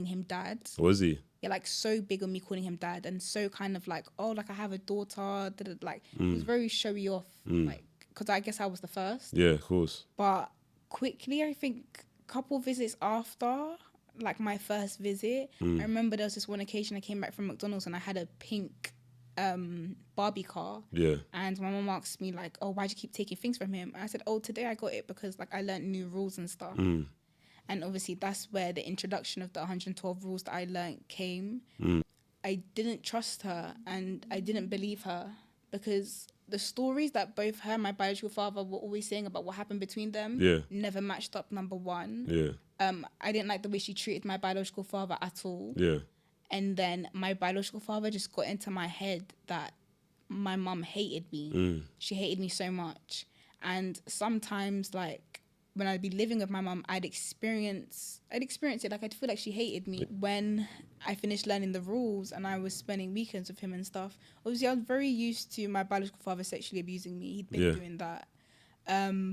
him dad. Was he? Yeah, like so big on me calling him dad, and so kind of like, oh, like I have a daughter. Like he was very showy off, like because I guess I was the first. Yeah, of course. But quickly, I think couple visits after, like my first visit, I remember there was this one occasion I came back from McDonald's and I had a pink Barbie car. Yeah. And my mom asked me like, oh, why'd you keep taking things from him? And I said, oh, today I got it because like I learned new rules and stuff. And obviously that's where the introduction of the 112 rules that I learned came. I didn't trust her and I didn't believe her because the stories that both her and my biological father were always saying about what happened between them never matched up, number one. Yeah. I didn't like the way she treated my biological father at all. Yeah. And then my biological father just got into my head that my mum hated me. She hated me so much. And sometimes, like, when I'd be living with my mum, I'd experience it. Like, I'd feel like she hated me. When I finished learning the rules and I was spending weekends with him and stuff, obviously I was very used to my biological father sexually abusing me. He'd been doing that.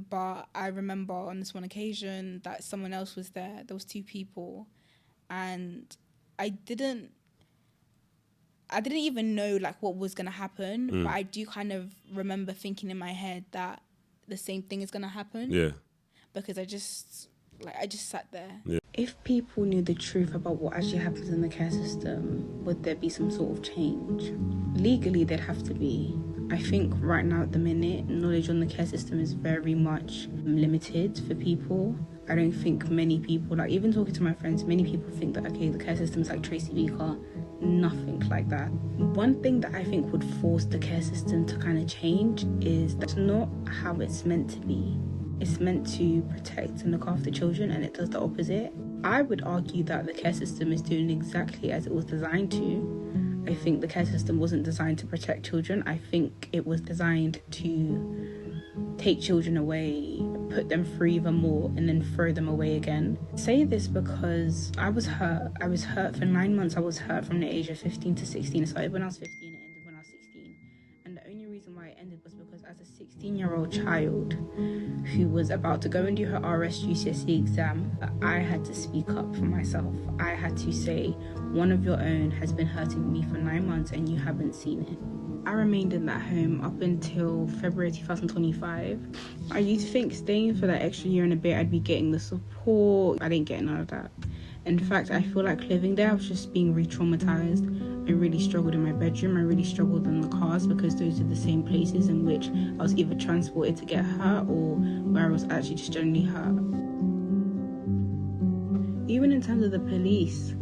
But I remember on this one occasion that someone else was there. There was two people. And I didn't even know, like, what was going to happen. But I do kind of remember thinking in my head that the same thing is going to happen. Yeah. Because I just sat there. Yeah. If people knew the truth about what actually happens in the care system, would there be some sort of change? Legally, there'd have to be. I think right now at the minute, knowledge on the care system is very much limited for people. I don't think many people, like even talking to my friends, many people think that, okay, the care system is like Tracy Beaker. Nothing like that. One thing that I think would force the care system to kind of change is that's not how it's meant to be. It's meant to protect and look after children, and it does the opposite. I would argue that the care system is doing exactly as it was designed to. I think the care system wasn't designed to protect children. I think it was designed to take children away, put them free even more, and then throw them away again. I say this because I was hurt. I was hurt for 9 months. I was hurt from the age of 15 to 16. It started when I was 15 and it ended when I was 16. And the only reason why it ended was because as a 16-year-old child who was about to go and do her RS GCSE exam, I had to speak up for myself. I had to say, one of your own has been hurting me for 9 months and you haven't seen it. I remained in that home up until February 2025. I used to think staying for that extra year and a bit I'd be getting the support. I didn't get none of that. In fact, I feel like living there, I was just being re-traumatized. I really struggled in my bedroom. I really struggled in the cars because those are the same places in which I was either transported to get hurt or where I was actually just generally hurt. Even in terms of the police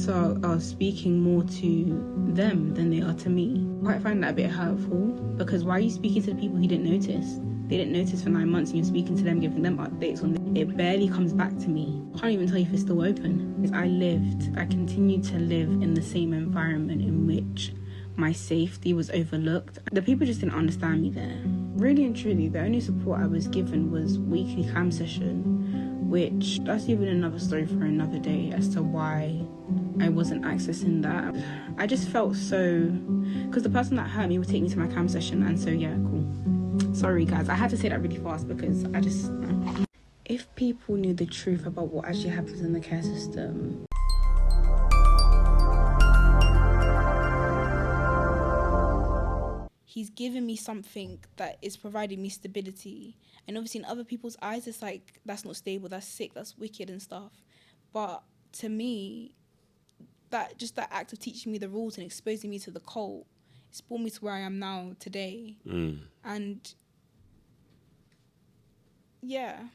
are speaking more to them than they are to me. I quite find that a bit hurtful because why are you speaking to the people who didn't notice? They didn't notice for 9 months and you're speaking to them, giving them updates on it. It barely comes back to me. I can't even tell you if it's still open. I continued to live in the same environment in which my safety was overlooked. The people just didn't understand me there. Really and truly, the only support I was given was weekly cam session, which that's even another story for another day as to why I wasn't accessing that. I just felt so, because the person that hurt me would take me to my cam session, and so yeah, cool. Sorry guys, I had to say that really fast because if people knew the truth about what actually happens in the care system. He's given me something that is providing me stability. And obviously in other people's eyes, it's like, that's not stable, that's sick, that's wicked and stuff. But to me, that act of teaching me the rules and exposing me to the cult, it's brought me to where I am now today. And yeah.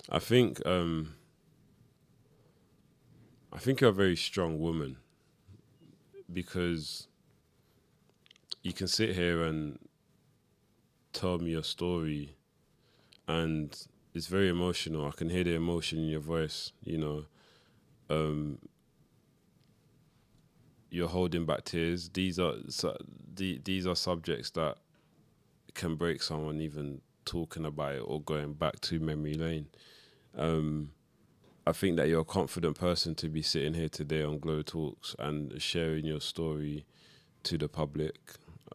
I think you're a very strong woman because you can sit here and tell me your story and it's very emotional. I can hear the emotion in your voice, you know. You're holding back tears. These are subjects that can break someone even talking about it or going back to memory lane. I think that you're a confident person to be sitting here today on GloTalks and sharing your story to the public.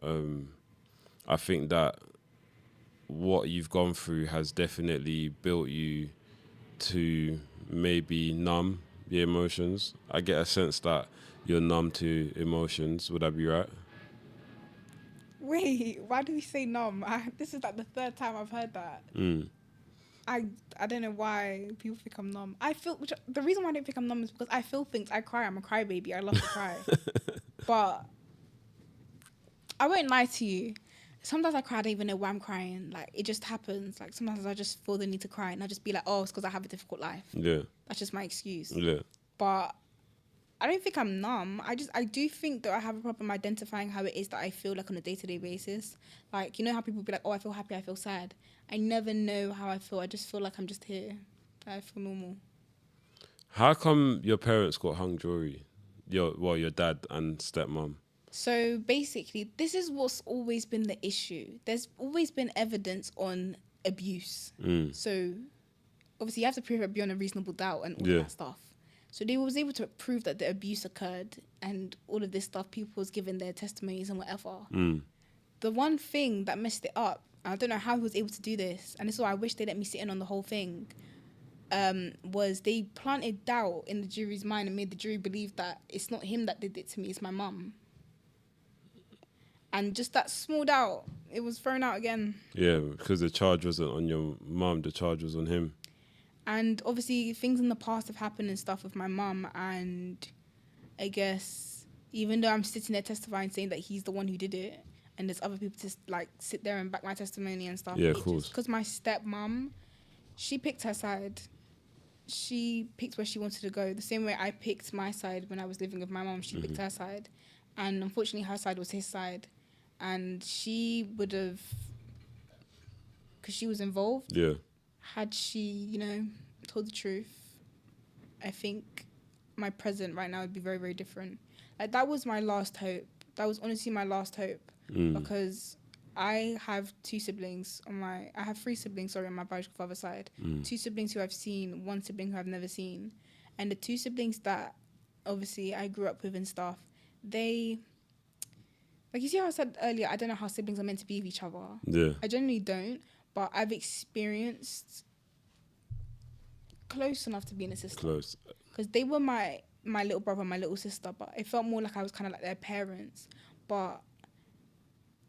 I think that what you've gone through has definitely built you to maybe numb your emotions? I get a sense that you're numb to emotions. Would I be right? Wait, why do we say numb? This is like the third time I've heard that. I don't know why people think I'm numb. The reason why I don't think I'm numb is because I feel things. I cry. I'm a crybaby. I love to cry. But I won't lie to you. Sometimes I cry. I don't even know why I'm crying. Like, it just happens. Like, sometimes I just feel the need to cry, and I just be like, oh, it's because I have a difficult life. Yeah. That's just my excuse. Yeah. But I don't think I'm numb. I do think that I have a problem identifying how it is that I feel like on a day-to-day basis. Like, you know how people be like, oh, I feel happy, I feel sad. I never know how I feel. I just feel like I'm just here. I feel normal. How come your parents got hung jury? Your dad and stepmom. So basically, this is what's always been the issue. There's always been evidence on abuse. So obviously you have to prove it beyond a reasonable doubt and all of that stuff. So they was able to prove that the abuse occurred and all of this stuff. People was giving their testimonies and whatever. The one thing that messed it up, I don't know how he was able to do this, and this is why I wish they let me sit in on the whole thing, was they planted doubt in the jury's mind and made the jury believe that it's not him that did it to me, it's my mum. And just that small doubt, it was thrown out again. Yeah, because the charge wasn't on your mum, the charge was on him. And obviously things in the past have happened and stuff with my mum, and I guess even though I'm sitting there testifying saying that he's the one who did it, and there's other people to like sit there and back my testimony and stuff. Yeah, of course. Because my stepmom, she picked her side. She picked where she wanted to go. The same way I picked my side when I was living with my mum, she picked her side. And unfortunately her side was his side. And she would have, because she was involved, had she, you know, told the truth, I think my present right now would be very, very different. Like, that was my last hope. That was honestly my last hope. Because I have three siblings on my biological father's side. 2 siblings who I've seen, 1 sibling who I've never seen. And the 2 siblings that obviously I grew up with and stuff, they, like, you see how I said earlier, I don't know how siblings are meant to be with each other. Yeah. I generally don't, but I've experienced close enough to being a sister. Close. Because they were my little brother, my little sister, but it felt more like I was kind of like their parents. But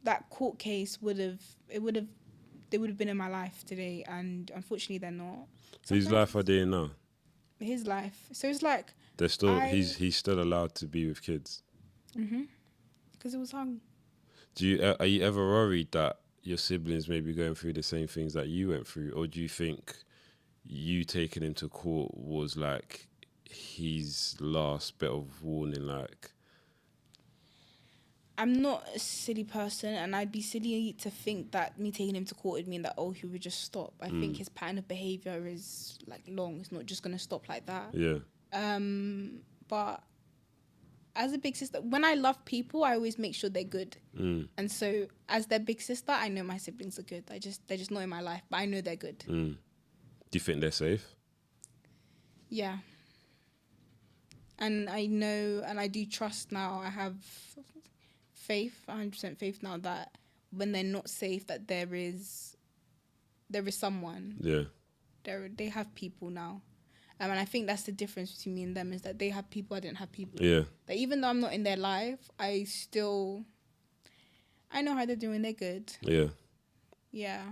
that court case they would have been in my life today, and unfortunately they're not. So whose life are they in now? His life. So it's like they're still he's still allowed to be with kids. Because it was hung. Are you ever worried that your siblings may be going through the same things that you went through, or do you think you taking him to court was like his last bit of warning? Like, I'm not a silly person, and I'd be silly to think that me taking him to court would mean that, oh, he would just stop. I think his pattern of behaviour is, like, long. It's not just going to stop like that. Yeah. But as a big sister, when I love people, I always make sure they're good. And so as their big sister, I know my siblings are good. They're just not in my life, but I know they're good. Do you think they're safe? Yeah. And I know, and I do trust now. I have faith, 100% faith now, that when they're not safe, that there is someone. Yeah. They have people now. And I think that's the difference between me and them, is that they have people, I didn't have people. Yeah. That even though I'm not in their life, I know how they're doing, they're good. Yeah. Yeah.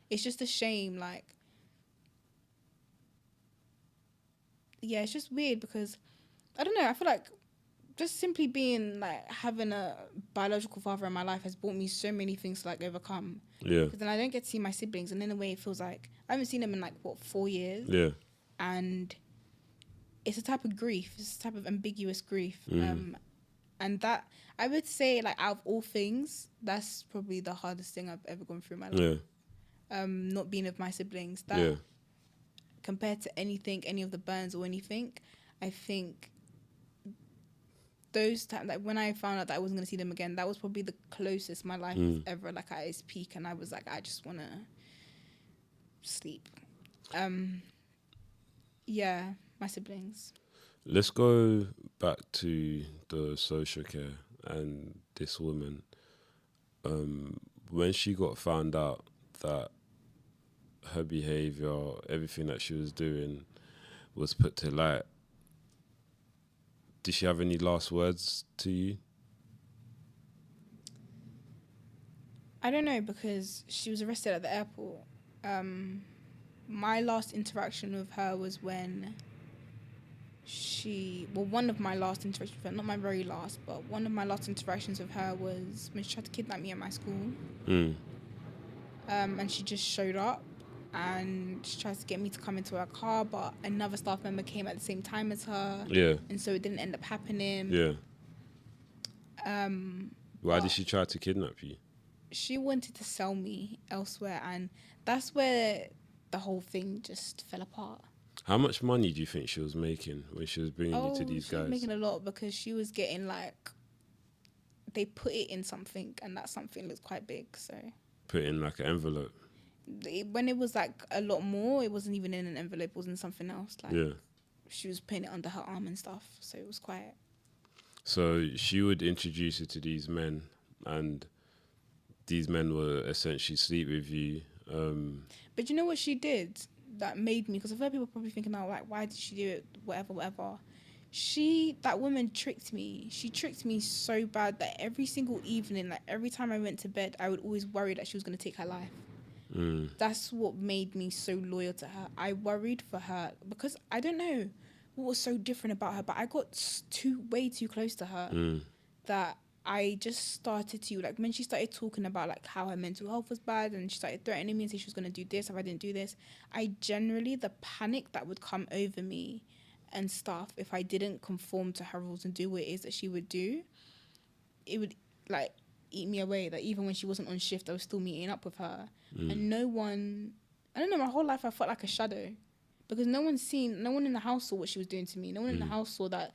It's just a shame, like, yeah, it's just weird because, I don't know, I feel like just simply being, like, having a biological father in my life has brought me so many things to, like, overcome. Yeah. Because then I don't get to see my siblings, and in a way it feels like I haven't seen them in, like, 4 years? Yeah. And it's a type of grief. It's a type of ambiguous grief. And that, I would say, like, out of all things, that's probably the hardest thing I've ever gone through in my life. Yeah. Not being with my siblings. That, compared to anything, any of the burns or anything, I think those times, like, when I found out that I wasn't going to see them again, that was probably the closest my life was ever, like, at its peak. And I was like, I just want to sleep. Yeah, my siblings. Let's go back to the social care and this woman. When she got found out that her behaviour, everything that she was doing was put to light. Did she have any last words to you? I don't know, because she was arrested at the airport. My last interaction with her was when one of my last interactions with her, not my very last, but one of my last interactions with her was when she tried to kidnap me at my school. And she just showed up and she tries to get me to come into her car, but another staff member came at the same time as her. Yeah. And so it didn't end up happening. Yeah. Why did she try to kidnap you? She wanted to sell me elsewhere, and that's where the whole thing just fell apart. How much money do you think she was making when she was bringing you to these guys? She was making a lot, because she was getting, like, they put it in something, and that something looks quite big, so. Put in like an envelope? When it was like a lot more, it wasn't even in an envelope, it was in something else. Like, yeah. She was putting it under her arm and stuff, so it was quite. So she would introduce you to these men, and these men will essentially sleep with you. But you know what she did that made me, because I've heard people probably thinking now, like, why did she do it, whatever. That woman tricked me. She tricked me so bad that every single evening, like every time I went to bed, I would always worry that she was going to take her life. That's what made me so loyal to her. I worried for her because I don't know what was so different about her, but I got way too close to her that I just started to, like, when she started talking about like how her mental health was bad and she started threatening me and say she was going to do this if I didn't do this, the panic that would come over me and stuff if I didn't conform to her rules and do what it is that she would do, it would like eat me away. That even when she wasn't on shift, I was still meeting up with her. And no one, I don't know, my whole life I felt like a shadow, because no one in the house saw what she was doing to me. No one in the house saw that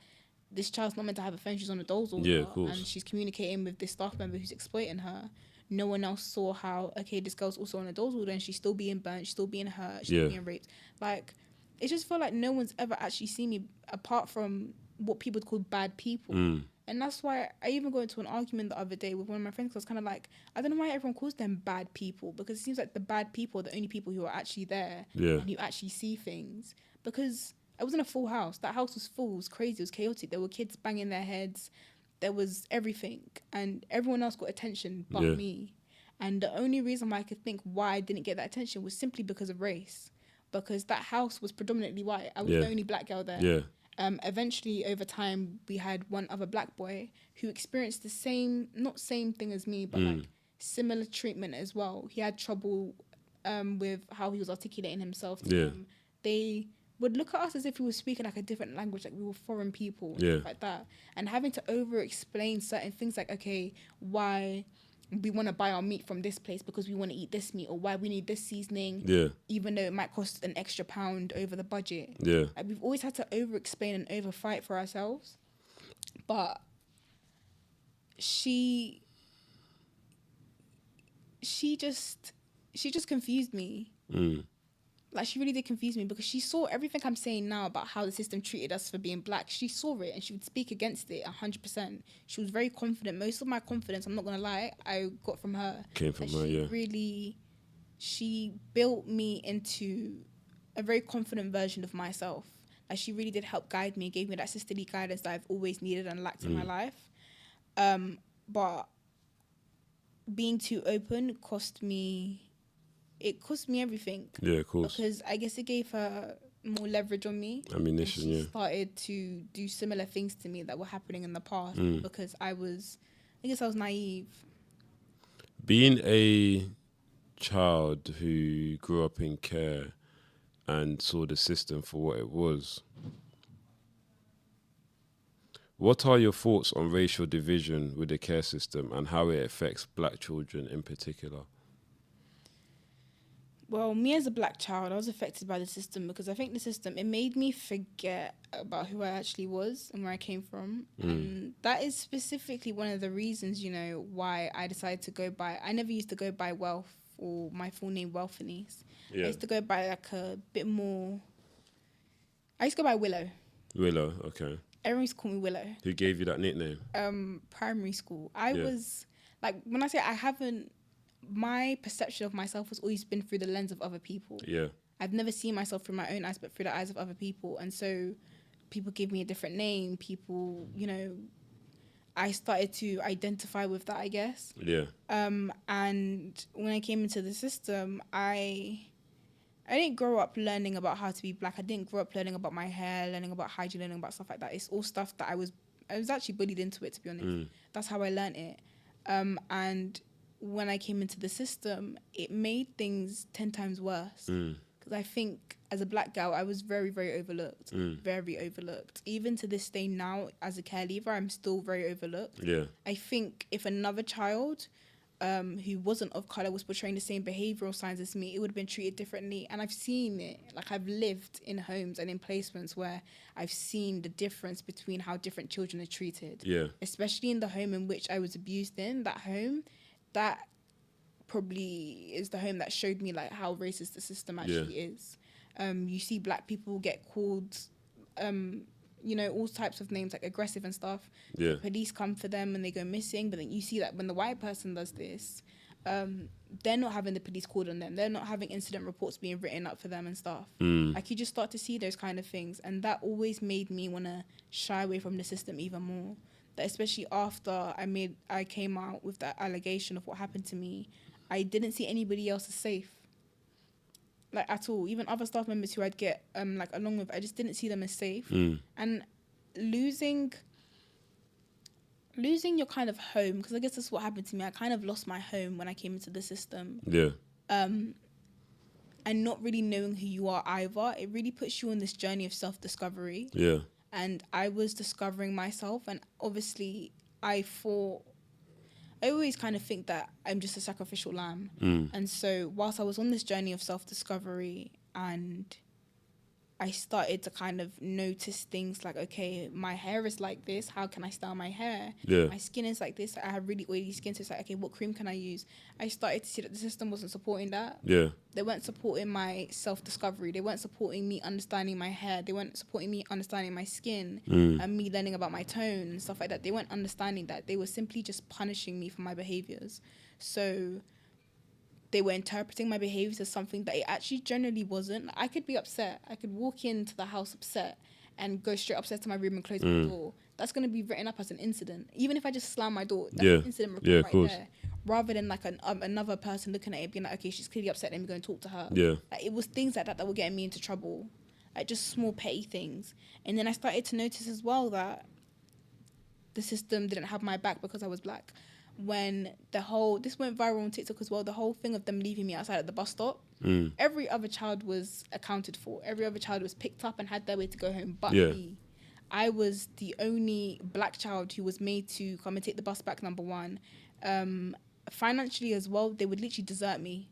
this child's not meant to have a phone, she's on a dole's order, of course. and she's communicating with this staff member who's exploiting her. No one else saw how, okay, this girl's also on a dole's order and she's still being burnt, she's still being hurt, she's still being raped. Like, it just felt like no one's ever actually seen me apart from what people would call bad people. And that's why I even got into an argument the other day with one of my friends, because I was kind of like, I don't know why everyone calls them bad people, because it seems like the bad people are the only people who are actually there and who actually see things. Because I was in a full house. That house was full. It was crazy. It was chaotic. There were kids banging their heads. There was everything. And everyone else got attention but me. And the only reason why I could think why I didn't get that attention was simply because of race. Because that house was predominantly white. I was the only black girl there. Eventually, over time, we had one other black boy who experienced the same, not same thing as me, but like similar treatment as well. He had trouble with how he was articulating himself to them. They would look at us as if we were speaking like a different language, like we were foreign people and stuff like that. And having to over-explain certain things like, okay, why we want to buy our meat from this place because we want to eat this meat, or why we need this seasoning, even though it might cost an extra £1 over the budget. Like, we've always had to over-explain and over-fight for ourselves. But she just confused me. Like, she really did confuse me, because she saw everything I'm saying now about how the system treated us for being black. She saw it and she would speak against it 100%. She was very confident. Most of my confidence, I'm not going to lie, I got from her. Came from her, She built me into a very confident version of myself. Like, she really did help guide me, gave me that sisterly guidance that I've always needed and lacked in my life. But being too open cost me everything. Yeah, of course. Because I guess it gave her more leverage on me. Ammunition, she started to do similar things to me that were happening in the past because I was naive. Being a child who grew up in care and saw the system for what it was, what are your thoughts on racial division with the care system and how it affects black children in particular? Well, me as a black child, I was affected by the system because I think the system, it made me forget about who I actually was and where I came from. And that is specifically one of the reasons, why I decided to go by, I never used to go by Wealth or my full name, Wealthinese. I used to go by like a bit more, I used to go by Willow. Willow, okay. Everyone used to call me Willow. Who gave you that nickname? Primary school. I was, like, when I say my perception of myself has always been through the lens of other people. I've never seen myself through my own eyes, but through the eyes of other people. And so people give me a different name. People, you know, I started to identify with that, I guess. Yeah. And when I came into the system, I didn't grow up learning about how to be black. I didn't grow up learning about my hair, learning about hygiene, learning about stuff like that. It's all stuff that I was actually bullied into it, to be honest. That's how I learned it. And when I came into the system, it made things 10 times worse. Because I think as a black girl, I was very, very overlooked. Very overlooked. Even to this day now, as a care leaver, I'm still very overlooked. Yeah. I think if another child who wasn't of colour was portraying the same behavioural signs as me, it would have been treated differently. And I've seen it. Like, I've lived in homes and in placements where I've seen the difference between how different children are treated. Yeah. Especially in the home in which I was abused in, that probably is the home that showed me, like, how racist the system actually is. You see black people get called, you know, all types of names, like aggressive and stuff. Yeah. Police come for them and they go missing. But then you see that when the white person does this, they're not having the police called on them. They're not having incident reports being written up for them and stuff. Like, you just start to see those kind of things. And that always made me want to shy away from the system even more. That especially after I came out with that allegation of what happened to me, I didn't see anybody else as safe. Like, at all. Even other staff members who I'd get like along with, I just didn't see them as safe. And losing your kind of home, because I guess that's what happened to me. I kind of lost my home when I came into the system. Yeah. And not really knowing who you are either, it really puts you on this journey of self-discovery. Yeah. And I was discovering myself, and obviously I always kind of think that I'm just a sacrificial lamb. And so whilst I was on this journey of self-discovery, and I started to kind of notice things like, okay, my hair is like this. How can I style my hair? Yeah. My skin is like this. I have really oily skin. So it's like, okay, what cream can I use? I started to see that the system wasn't supporting that. Yeah. They weren't supporting my self-discovery. They weren't supporting me understanding my hair. They weren't supporting me understanding my skin and me learning about my tone and stuff like that. They weren't understanding that. They were simply just punishing me for my behaviors. So they were interpreting my behaviors as something that it actually generally wasn't. I could be upset. I could walk into the house upset and go straight upstairs to my room and close my door. That's going to be written up as an incident. Even if I just slam my door, that's an incident report right there. Rather than like another person looking at it being like, okay, she's clearly upset, let me go and talk to her. Yeah. Like, it was things like that were getting me into trouble. Like, just small petty things. And then I started to notice as well that the system didn't have my back because I was black. When this went viral on TikTok as well, the whole thing of them leaving me outside at the bus stop, every other child was accounted for. Every other child was picked up and had their way to go home, but me. I was the only black child who was made to come and take the bus back, number one. Financially as well, they would literally desert me.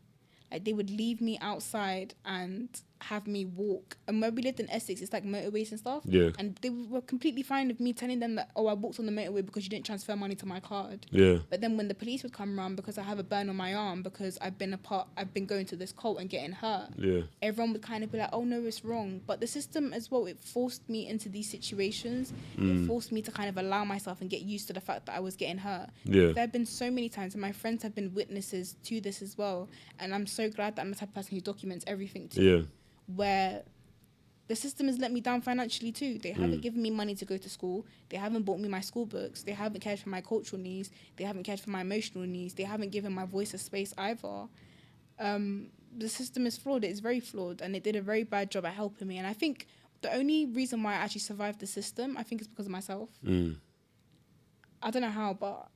Like, they would leave me outside and have me walk. And where we lived in Essex, it's like motorways and stuff. Yeah. And they were completely fine with me telling them that, oh, I walked on the motorway because you didn't transfer money to my card. Yeah. But then when the police would come around because I have a burn on my arm because I've been going to this cult and getting hurt. Yeah. Everyone would kind of be like, oh no, it's wrong. But the system as well, it forced me into these situations. It forced me to kind of allow myself and get used to the fact that I was getting hurt. Yeah. There have been so many times, and my friends have been witnesses to this as well. And I'm so glad that I'm the type of person who documents everything too. Yeah. Where the system has let me down financially too. They haven't given me money to go to school. They haven't bought me my school books. They haven't cared for my cultural needs. They haven't cared for my emotional needs. They haven't given my voice a space either. The system is flawed. It's very flawed, and it did a very bad job at helping me. And I think the only reason why I actually survived the system, I think, is because of myself. I don't know how, but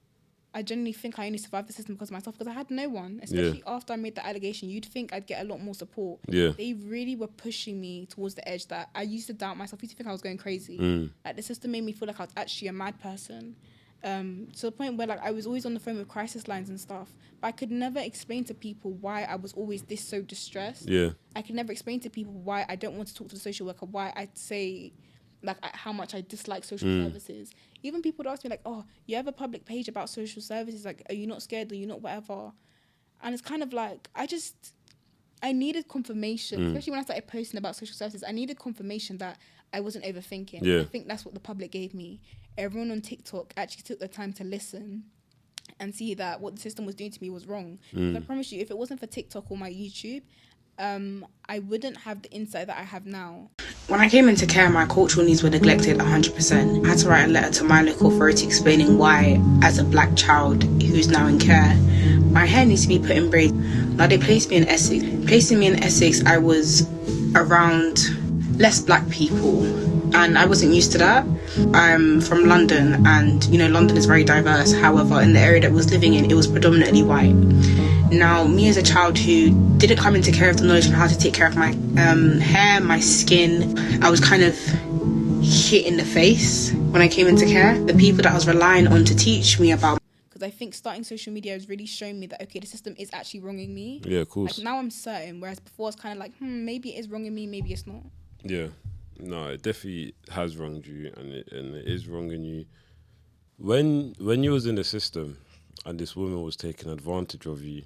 I genuinely think I only survived the system because of myself, because I had no one. Especially after I made the allegation, you'd think I'd get a lot more support. Yeah. They really were pushing me towards the edge that I used to doubt myself. I used to think I was going crazy. Like, the system made me feel like I was actually a mad person. To the point where, like, I was always on the phone with crisis lines and stuff, but I could never explain to people why I was always so distressed. Yeah. I could never explain to people why I don't want to talk to the social worker, why I'd say, like, how much I dislike social services. Even people would ask me, like, oh, you have a public page about social services, like, are you not scared, are you not whatever? And it's kind of like, I needed confirmation, especially when I started posting about social services. I needed confirmation that I wasn't overthinking. Yeah. I think that's what the public gave me. Everyone on TikTok actually took the time to listen and see that what the system was doing to me was wrong. I promise you, if it wasn't for TikTok or my YouTube, I wouldn't have the insight that I have now. When I came into care, my cultural needs were neglected 100%. I had to write a letter to my local authority explaining why, as a black child who's now in care, my hair needs to be put in braids. Now they placed me in Essex. Placing me in Essex, I was around less black people, and I wasn't used to that. I'm from London, and London is very diverse. However, in the area that I was living in, it was predominantly white. Now, me as a child who didn't come into care of the knowledge of how to take care of my hair, my skin, I was kind of hit in the face when I came into care. The people that I was relying on to teach me about. Because I think starting social media has really shown me that, okay, the system is actually wronging me. Yeah, of course. Like, now I'm certain, whereas before it's kind of like, maybe it is wronging me, maybe it's not. Yeah. No, it definitely has wronged you, and it is wronging you. When you was in the system and this woman was taking advantage of you,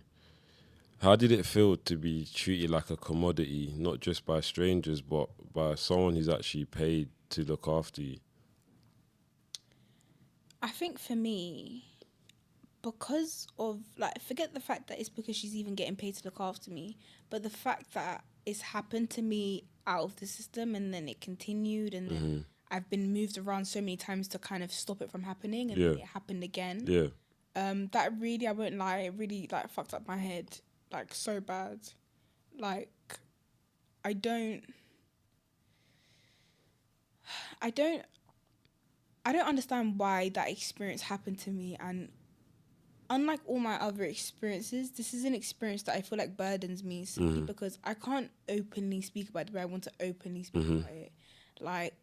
how did it feel to be treated like a commodity, not just by strangers, but by someone who's actually paid to look after you? I think for me, because of, like, forget the fact that it's because she's even getting paid to look after me, but the fact that it's happened to me out of the system and then it continued and then I've been moved around so many times to kind of stop it from happening, and then it happened again. Yeah. That really, I won't lie, it really like fucked up my head, like so bad. Like, I don't understand why that experience happened to me. And unlike all my other experiences, this is an experience that I feel like burdens me simply because I can't openly speak about it the way I want to openly speak about it. Like,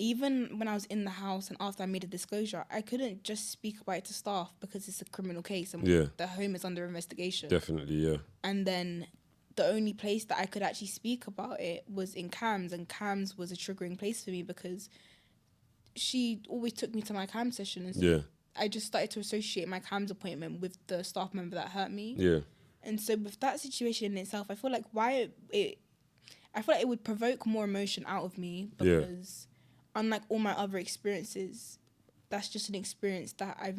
even when I was in the house and after I made a disclosure, I couldn't just speak about it to staff because it's a criminal case and the home is under investigation. Definitely, yeah. And then the only place that I could actually speak about it was in CAMS, and CAMS was a triggering place for me because she always took me to my CAMS session, and so I just started to associate my CAMS appointment with the staff member that hurt me. Yeah. And so with that situation in itself, I feel like it would provoke more emotion out of me because unlike all my other experiences, that's just an experience that I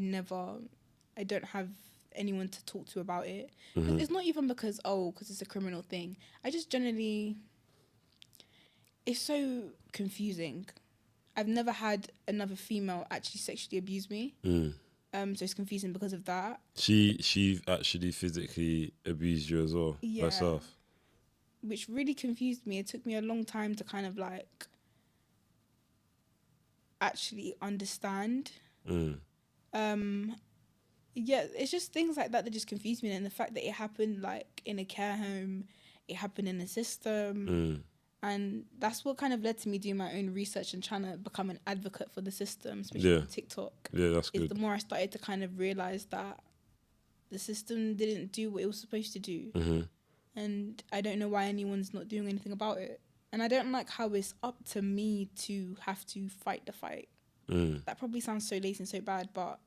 don't have anyone to talk to about it. It's not even because it's a criminal thing. I just generally, it's so confusing. I've never had another female actually sexually abuse me. So it's confusing because of that. She actually physically abused you as well, herself. Which really confused me. It took me a long time to kind of like actually understand. It's just things like that just confuse me, and the fact that it happened like in a care home, it happened in a system, and that's what kind of led to me doing my own research and trying to become an advocate for the system, especially on TikTok. Yeah, that's good. The more I started to kind of realize that the system didn't do what it was supposed to do, and I don't know why anyone's not doing anything about it. And I don't like how it's up to me to have to fight the fight. That probably sounds so lazy and so bad, but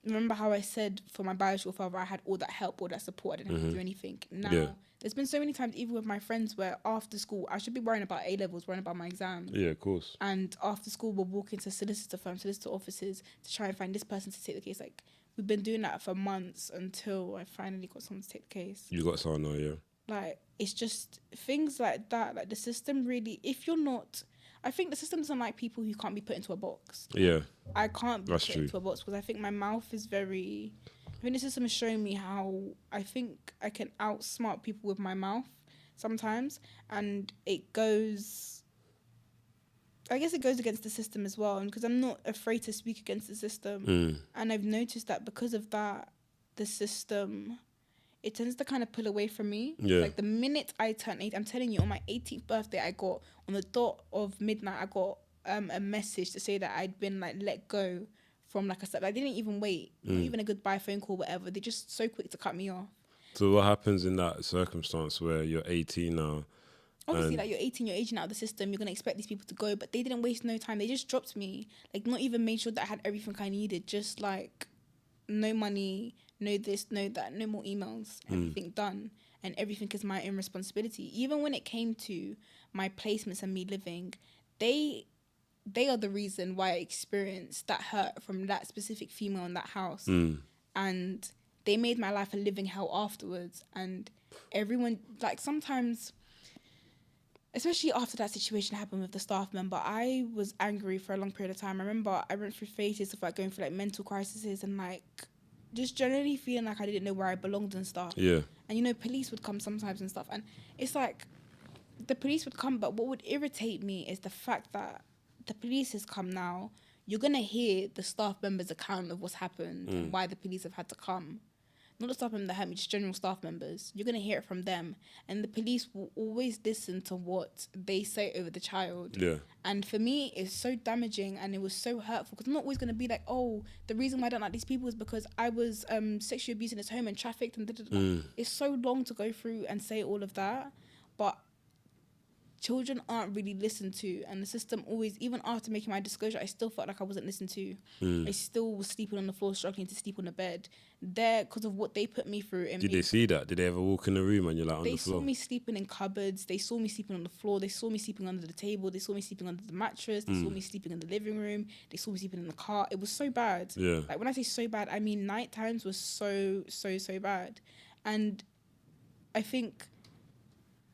remember how I said for my biological father, I had all that help, all that support, I didn't have to do anything. Now, there's been so many times, even with my friends, where after school, I should be worrying about A-levels, worrying about my exams. Yeah, of course. And after school, we'll walk into solicitor firms, solicitor offices to try and find this person to take the case. Like, we've been doing that for months until I finally got someone to take the case. You got someone now, yeah. Like, it's just things like that. Like, the system really, if you're not, I think the system doesn't like people who can't be put into a box. Yeah. I can't be put into a box because I think my mouth is very, I think the system is showing me how I think I can outsmart people with my mouth sometimes. And it goes, I guess it goes against the system as well. And because I'm not afraid to speak against the system. And I've noticed that because of that, the system, it tends to kind of pull away from me. Yeah. Like the minute I turn 8, I'm telling you, on my 18th birthday, I got, on the dot of midnight, I got a message to say that I'd been like let go from like a step. I didn't even wait, not even a goodbye phone call, whatever. They're just so quick to cut me off. So what happens in that circumstance where you're 18 now? Obviously, like you're 18, you're aging out of the system, you're going to expect these people to go, but they didn't waste no time. They just dropped me. Like, not even made sure that I had everything I needed. Just like, no money, no this, no that, no more emails, everything done. And everything is my own responsibility. Even when it came to my placements and me living, they are the reason why I experienced that hurt from that specific female in that house. And they made my life a living hell afterwards. And everyone, like, sometimes, especially after that situation happened with the staff member, I was angry for a long period of time. I remember I went through phases of like going through like mental crises and like just generally feeling like I didn't know where I belonged and stuff. Yeah. And you know, police would come sometimes and stuff, and it's like the police would come, but what would irritate me is the fact that the police has come now. You're gonna hear the staff members' account of what's happened and why the police have had to come. Not the staff members that hurt me, just general staff members. You're going to hear it from them. And the police will always listen to what they say over the child. Yeah. And for me, it's so damaging and it was so hurtful because I'm not always going to be like, oh, the reason why I don't like these people is because I was sexually abused in his home and trafficked and da-da-da. It's so long to go through and say all of that. But children aren't really listened to, and the system always, even after making my disclosure, I still felt like I wasn't listened to. I still was sleeping on the floor, struggling to sleep on the bed. There, because of what they put me through. And did they see that? Did they ever walk in the room and you're like on the floor? They saw me sleeping in cupboards. They saw me sleeping on the floor. They saw me sleeping under the table. They saw me sleeping under the mattress. They saw me sleeping in the living room. They saw me sleeping in the car. It was so bad. Yeah. Like when I say so bad, I mean night times was so bad. And I think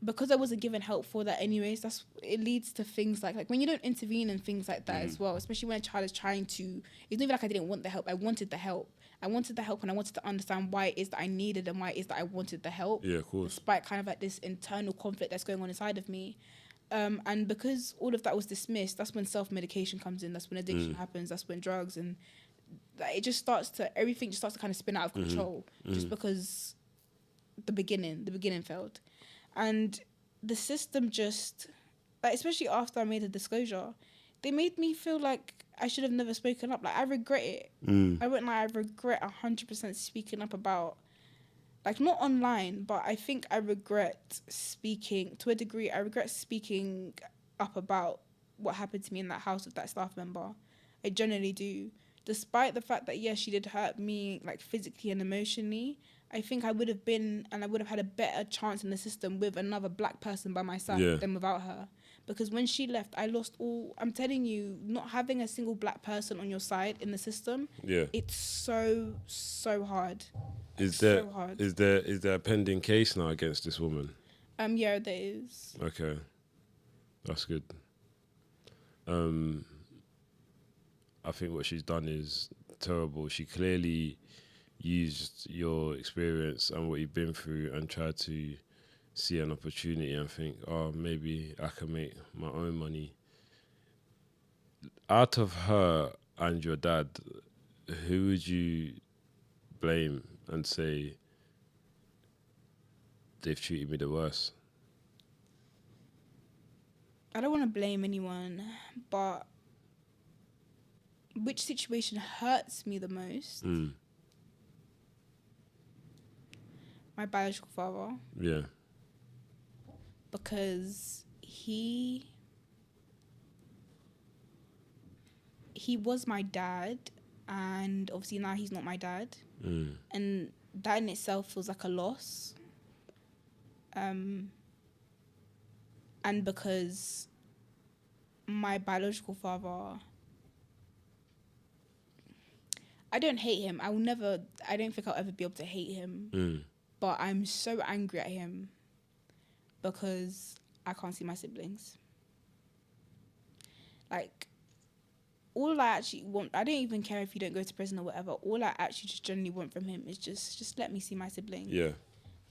because I wasn't given help for that anyways, it leads to things like when you don't intervene in things like that as well, especially when a child is trying to, it's not even like I didn't want the help. I wanted the help. I wanted the help and I wanted to understand why it is that I needed and why it is that I wanted the help. Yeah, of course. Despite kind of like this internal conflict that's going on inside of me. And because all of that was dismissed, that's when self-medication comes in. That's when addiction happens. That's when drugs and it just starts to, everything just starts to kind of spin out of control just because the beginning failed. And the system just, like, especially after I made a disclosure, they made me feel like I should have never spoken up. Like, I regret it. I regret 100% speaking up about, like, not online, but I think I regret speaking, to a degree, I regret speaking up about what happened to me in that house with that staff member. I genuinely do. Despite the fact that, yes, she did hurt me, like, physically and emotionally, I think I would have been, and I would have had a better chance in the system with another black person by my side than without her. Because when she left, I lost all, I'm telling you, not having a single black person on your side in the system, it's so hard. Is there a pending case now against this woman? Yeah, there is. Okay. That's good. I think what she's done is terrible. She clearly used your experience and what you've been through and tried to see an opportunity and think, oh, maybe I can make my own money. Out of her and your dad, who would you blame and say they've treated me the worst? I don't want to blame anyone, but which situation hurts me the most? My biological father. Yeah. Because he was my dad, and obviously now he's not my dad. And that in itself feels like a loss. And because my biological father, I don't hate him. I don't think I'll ever be able to hate him. But I'm so angry at him because I can't see my siblings. Like, all I actually want, I don't even care if you don't go to prison or whatever. All I actually just generally want from him is just let me see my siblings. Yeah.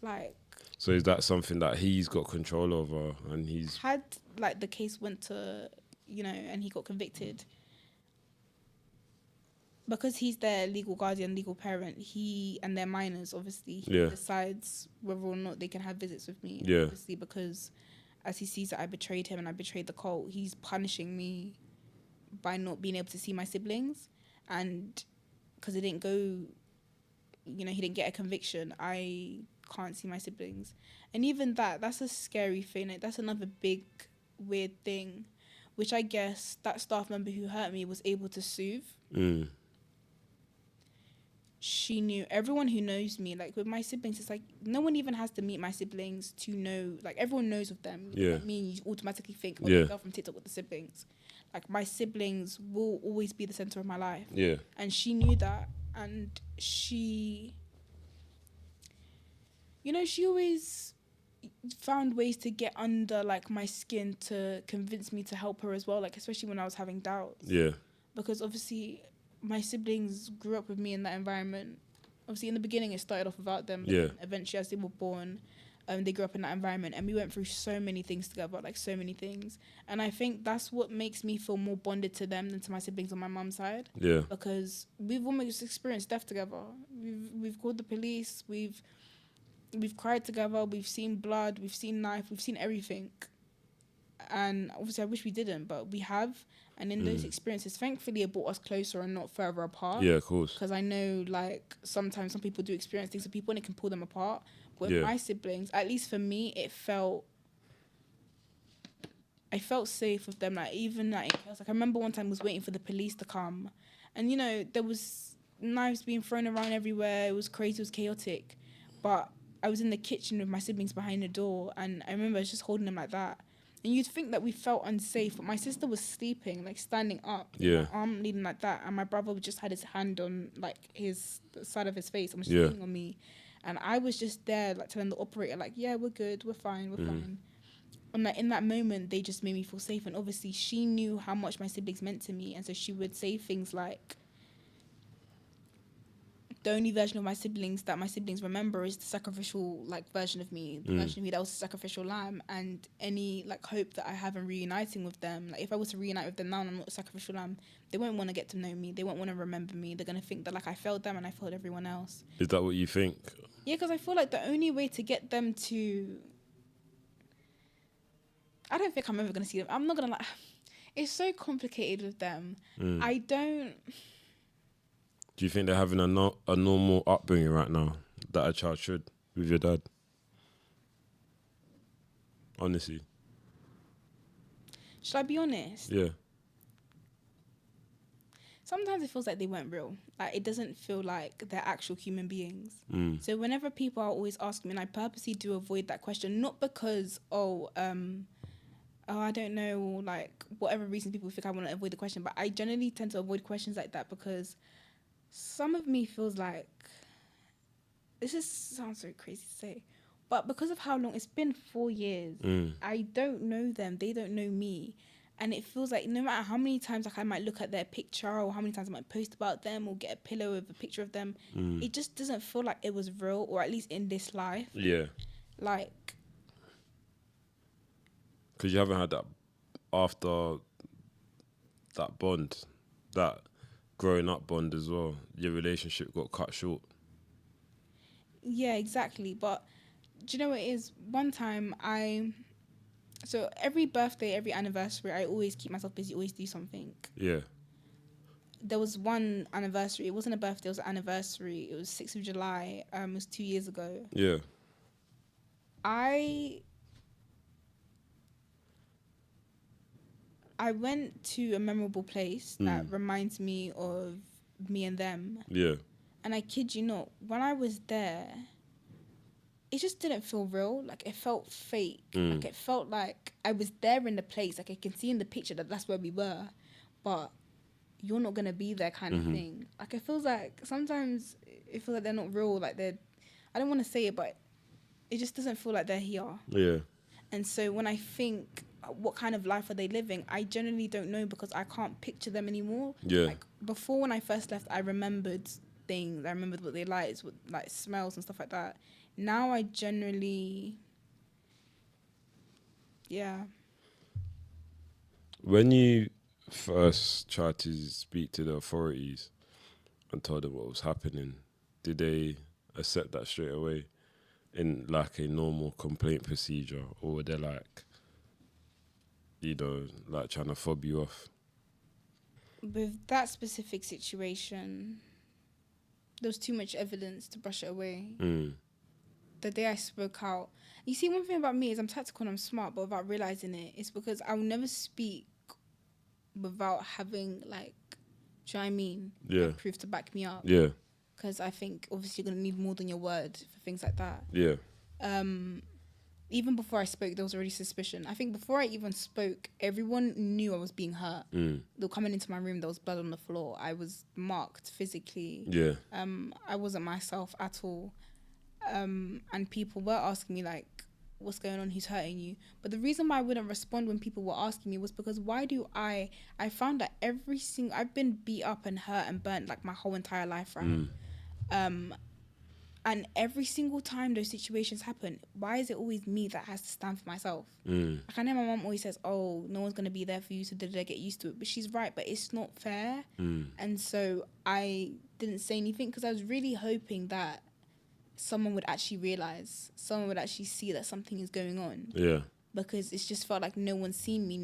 Like. So is that something that he's got control over and he's... Had, like, the case went to, and he got convicted, because he's their legal guardian, legal parent, and they're minors, obviously, he decides whether or not they can have visits with me. Yeah. Obviously, because as he sees that I betrayed him and I betrayed the cult, he's punishing me by not being able to see my siblings. And because it didn't go, he didn't get a conviction, I can't see my siblings. And even that's a scary thing. Like, that's another big, weird thing, which I guess that staff member who hurt me was able to soothe. She knew, everyone who knows me, like with my siblings, it's like no one even has to meet my siblings to know, like everyone knows of them. Yeah. I mean, you automatically think, oh, the girl from TikTok with the siblings. Like, my siblings will always be the center of my life. Yeah. And she knew that, and she You know, she always found ways to get under like my skin to convince me to help her as well, like especially when I was having doubts. Yeah. Because obviously my siblings grew up with me in that environment. Obviously in the beginning it started off without them, but Yeah. then eventually as they were born, they grew up in that environment, and we went through so many things together, like so many things. And I think that's what makes me feel more bonded to them than to my siblings on my mum's side. Yeah. Because we've almost experienced death together. We've called the police, we've cried together, we've seen blood, we've seen knife, we've seen everything. And obviously I wish we didn't, but we have. And in those experiences, thankfully it brought us closer and not further apart. Yeah, of course. Because I know, like, sometimes some people do experience things with people and it can pull them apart. With Yeah. my siblings, at least for me, I felt safe with them. Like, even like I remember one time I was waiting for the police to come, and you know there was knives being thrown around everywhere. It was crazy, it was chaotic, but I was in the kitchen with my siblings behind the door, and I remember I was just holding them like that. And you'd think that we felt unsafe, but my sister was sleeping, like standing up, Yeah. my arm leaning like that, and my brother just had his hand on like the side of his face and was just Yeah. leaning on me. And I was just there, like, telling the operator, like, yeah, we're good, we're fine, fine. And, like, in that moment, they just made me feel safe. And obviously, she knew how much my siblings meant to me. And so she would say things like, the only version of my siblings that my siblings remember is the sacrificial, like, version of me. The version of me that was the sacrificial lamb. And any, like, hope that I have in reuniting with them, like, if I was to reunite with them now and I'm not a sacrificial lamb, they won't want to get to know me. They won't want to remember me. They're going to think that, like, I failed them and I failed everyone else. Is that what you think? Yeah, because I feel like the only way to get them to... I don't think I'm ever going to see them. I'm not going to like... It's so complicated with them. I don't... Do you think they're having a normal upbringing right now that a child should with your dad? Honestly. Should I be honest? Yeah. Sometimes it feels like they weren't real. Like, it doesn't feel like they're actual human beings. So whenever people are always asking me, and I purposely do avoid that question, not because, I don't know, or like whatever reason people think I want to avoid the question, but I generally tend to avoid questions like that because some of me feels like, this sounds so crazy to say, but because of how long, it's been 4 years, I don't know them, they don't know me. And it feels like no matter how many times like I might look at their picture or how many times I might post about them or get a pillow with a picture of them, it just doesn't feel like it was real, or at least in this life. Yeah. Like... Because you haven't had that after that bond, that growing up bond as well. Your relationship got cut short. Yeah, exactly. But do you know what it is? One time so every birthday, every anniversary, I always keep myself busy, always do something. Yeah. There was one anniversary. It wasn't a birthday, it was an anniversary. It was 6th of July. It was 2 years ago. Yeah. I went to a memorable place that reminds me of me and them. Yeah. And I kid you not, when I was there, it just didn't feel real. Like, it felt fake. Like, it felt like I was there in the place. Like, I can see in the picture that that's where we were. But you're not going to be there kind of thing. Like, it feels like sometimes it feels like they're not real. Like, I don't want to say it, but it just doesn't feel like they're here. Yeah. And so when I think, what kind of life are they living, I generally don't know because I can't picture them anymore. Yeah. Like, before when I first left, I remembered things. I remembered what they liked, what, like, smells and stuff like that. Now I generally... Yeah. When you first tried to speak to the authorities and told them what was happening, did they accept that straight away in like a normal complaint procedure, or were they like, you know, like trying to fob you off? With that specific situation, there was too much evidence to brush it away. The day I spoke out, you see, one thing about me is I'm tactical and I'm smart, but without realizing it, it's because I'll never speak without having, like, do you know what I mean? Yeah. Like, proof to back me up. Yeah. Because I think obviously you're gonna need more than your word for things like that. Yeah. Even before I spoke, there was already suspicion. I think before I even spoke, everyone knew I was being hurt. They were coming into my room, there was blood on the floor. I was marked physically. Yeah. I wasn't myself at all. and people were asking me like, what's going on, who's hurting you? But the reason why I wouldn't respond when people were asking me was because I found that I've been beat up and hurt and burnt like my whole entire life, right? And every single time those situations happen, why is it always me that has to stand for myself? Like, I know my mom always says, oh, no one's going to be there for you, so did I get used to it? But she's right, but it's not fair. And so I didn't say anything because I was really hoping that someone would actually realize, someone would actually see that something is going on. Yeah. Because it's just felt like no one's seen me,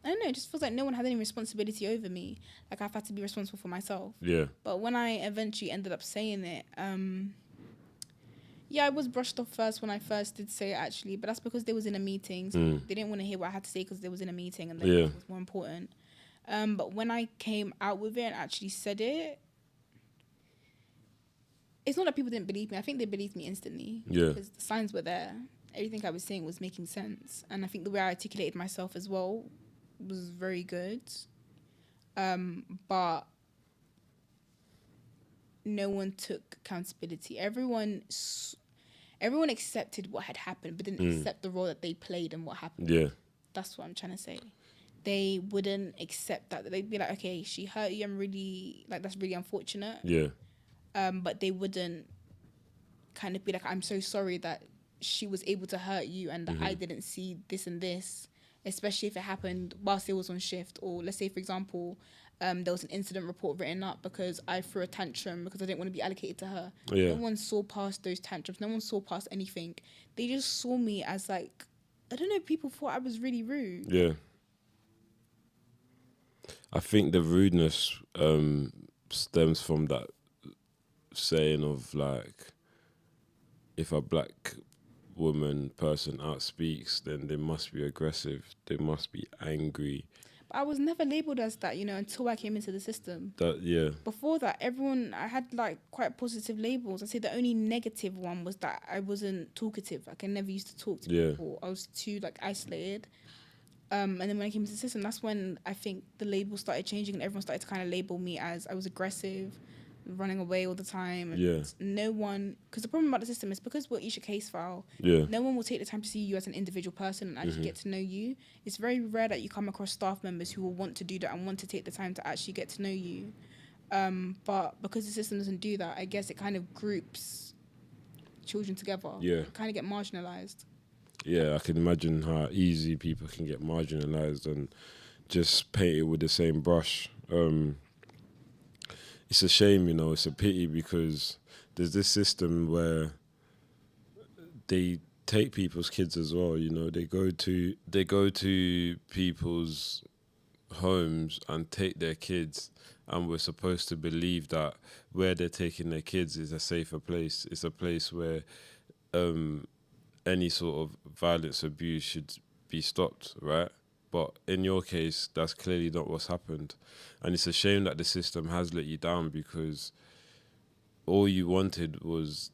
I don't know, it just feels like no one had any responsibility over me. Like, I've had to be responsible for myself. Yeah. But when I eventually ended up saying it, I was brushed off first when I first did say it, actually. But that's because they was in a meeting. So they didn't want to hear what I had to say because they was in a meeting and it was more important. But when I came out with it and actually said it, it's not that people didn't believe me. I think they believed me instantly. Yeah. Because the signs were there. Everything I was saying was making sense. And I think the way I articulated myself as well was very good, but no one took accountability. Everyone accepted what had happened, but didn't accept the role that they played and what happened. Yeah, that's what I'm trying to say. They wouldn't accept that. They'd be like, okay, she hurt you. I'm really like, that's really unfortunate. Yeah. But they wouldn't kind of be like, I'm so sorry that she was able to hurt you and that I didn't see this and this. Especially if it happened whilst it was on shift, or let's say, for example, there was an incident report written up because I threw a tantrum because I didn't want to be allocated to her. Yeah. No one saw past those tantrums. No one saw past anything. They just saw me as like, I don't know, people thought I was really rude. Yeah. I think the rudeness stems from that saying of like, if a black person outspeaks, then they must be aggressive, they must be angry. But I was never labelled as that, until I came into the system. Before that, I had like quite positive labels. I'd say the only negative one was that I wasn't talkative. Like, I never used to talk to people. I was too like isolated. And then when I came into the system, that's when I think the labels started changing and everyone started to kind of label me as I was aggressive, running away all the time. And no one, because the problem about the system is because we're each a case file, no one will take the time to see you as an individual person and actually get to know you. It's very rare that you come across staff members who will want to do that and want to take the time to actually get to know you. But because the system doesn't do that, I guess it kind of groups children together. Yeah. Kind of get marginalized. Yeah, I can imagine how easy people can get marginalized and just painted with the same brush. It's a shame, it's a pity because there's this system where they take people's kids as well, they go to people's homes and take their kids, and we're supposed to believe that where they're taking their kids is a safer place. It's a place where any sort of violence, abuse should be stopped, right? But in your case, that's clearly not what's happened. And it's a shame that the system has let you down because all you needed was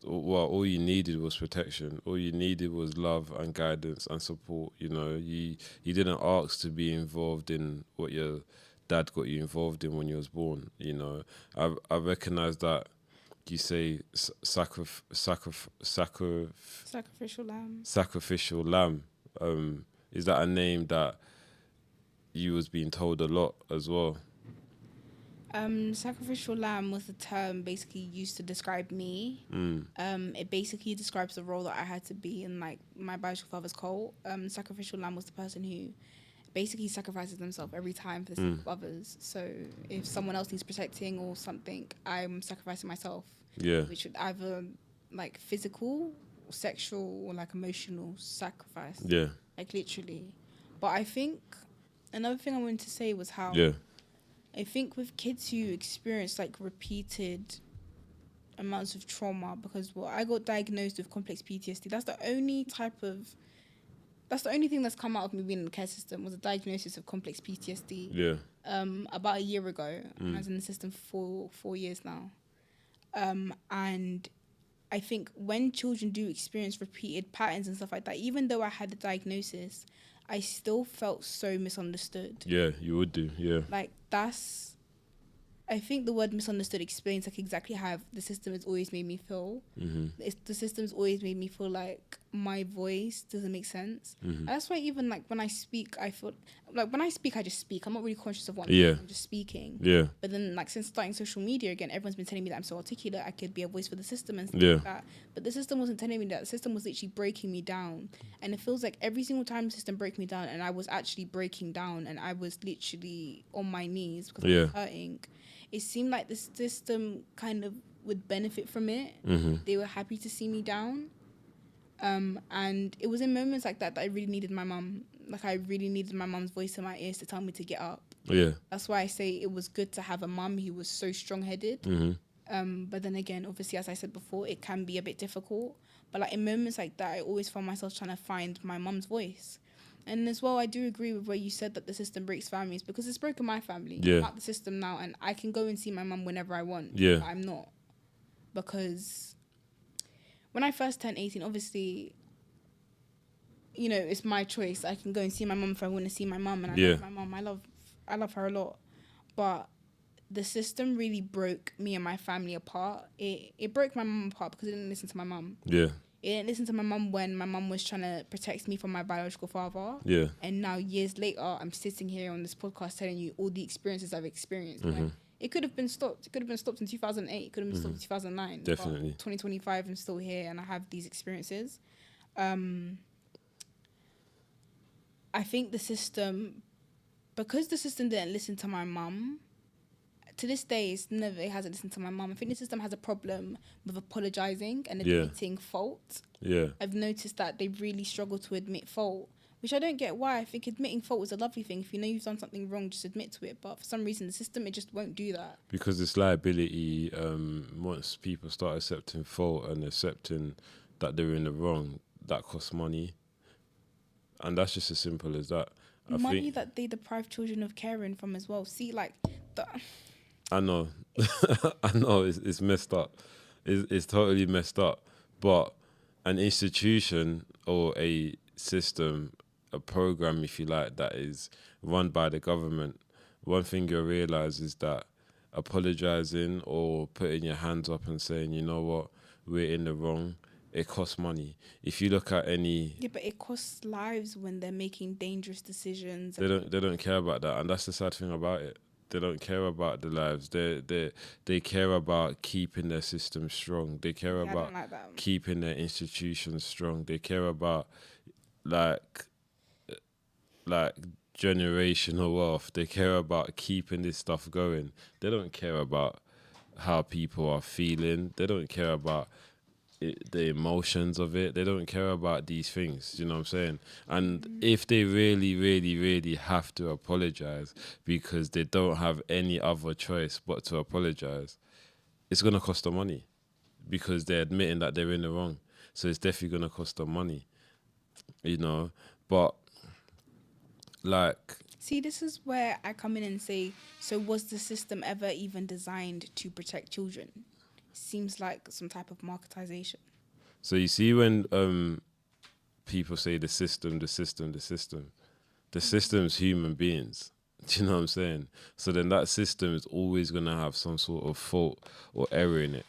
protection. All you needed was love and guidance and support. You didn't ask to be involved in what your dad got you involved in when you was born. I recognize that you say sacrificial lamb. Sacrificial lamb. Is that a name that you was being told a lot as well? Sacrificial lamb was the term basically used to describe me. It basically describes the role that I had to be in, like, my biological father's cult. Sacrificial lamb was the person who basically sacrifices themselves every time for the sake of others. So if someone else needs protecting or something, I'm sacrificing myself. Yeah. Which would either like physical, or sexual, or like emotional sacrifice. Yeah. Like literally. But I think another thing I wanted to say was how I think with kids who experience like repeated amounts of trauma, because I got diagnosed with complex PTSD. That's the only thing that's come out of me being in the care system was a diagnosis of complex PTSD. Yeah. About a year ago. I was in the system for 4 years now. And I think when children do experience repeated patterns and stuff like that, even though I had the diagnosis, I still felt so misunderstood. Yeah, you would do, yeah. Like, that's I think the word misunderstood explains like exactly how the system has always made me feel. The system's always made me feel like my voice doesn't make sense. And that's why even like when I speak, I feel like when I speak, I just speak. I'm not really conscious of what I'm doing. I'm just speaking. Yeah. But then like since starting social media again, everyone's been telling me that I'm so articulate. I could be a voice for the system and stuff like that. But the system wasn't telling me that. The system was literally breaking me down. And it feels like every single time the system broke me down and I was actually breaking down and I was literally on my knees because I was hurting. It seemed like the system kind of would benefit from it. They were happy to see me down. And it was in moments like that that I really needed my mum. Like, I really needed my mum's voice in my ears to tell me to get up. Yeah. That's why I say it was good to have a mum who was so strong-headed. But then again, obviously, as I said before, it can be a bit difficult. But, like, in moments like that, I always found myself trying to find my mum's voice. And as well, I do agree with where you said that the system breaks families because it's broken my family. I'm out the system now and I can go and see my mum whenever I want. But I'm not. Because when I first turned 18, obviously, you know, it's my choice. I can go and see my mum if I want to see my mum. And I love my mum. I love her a lot. But the system really broke me and my family apart. It broke my mum apart because it didn't listen to my mum. It didn't listen to my mum when my mum was trying to protect me from my biological father. And now, years later, I'm sitting here on this podcast telling you all the experiences I've experienced. Like, it could have been stopped. It could have been stopped in 2008. It could have been stopped in 2009. Definitely. But 2025, I'm still here and I have these experiences. I think the system, because the system didn't listen to my mum, to this day, it hasn't listened to my mum. I think the system has a problem with apologising and admitting fault. I've noticed that they really struggle to admit fault, which I don't get why. I think admitting fault is a lovely thing. If you know you've done something wrong, just admit to it. But for some reason, the system, it just won't do that. Because it's liability. Once people start accepting fault and accepting that they're in the wrong, that costs money. And that's just as simple as that. Money that they deprive children of caring from as well. See, like... I know. I know it's messed up. It's totally messed up. But an institution or a system, a program, if you like, that is run by the government, one thing you'll realise is that apologising or putting your hands up and saying, you know what, we're in the wrong, it costs money. If you look at any... Yeah, but it costs lives when they're making dangerous decisions. They don't care about that. And that's the sad thing about it. They don't care about the lives. They care about keeping their system strong. They care about keeping their institutions strong. They care about like generational wealth. They care about keeping this stuff going. They don't care about how people are feeling. They don't care about the emotions of it. They don't care about these things, you know what I'm saying? And if they really, really, really have to apologize because they don't have any other choice but to apologize, it's going to cost them money because they're admitting that they're in the wrong. So it's definitely going to cost them money, you know? But, like... See, this is where I come in and say, so was the system ever even designed to protect children? Seems like some type of marketization. So you see when people say the system's human beings. Do you know what I'm saying? So then that system is always going to have some sort of fault or error in it.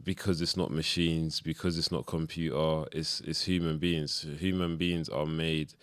Because it's not machines, because it's not computer, it's human beings. Human beings are made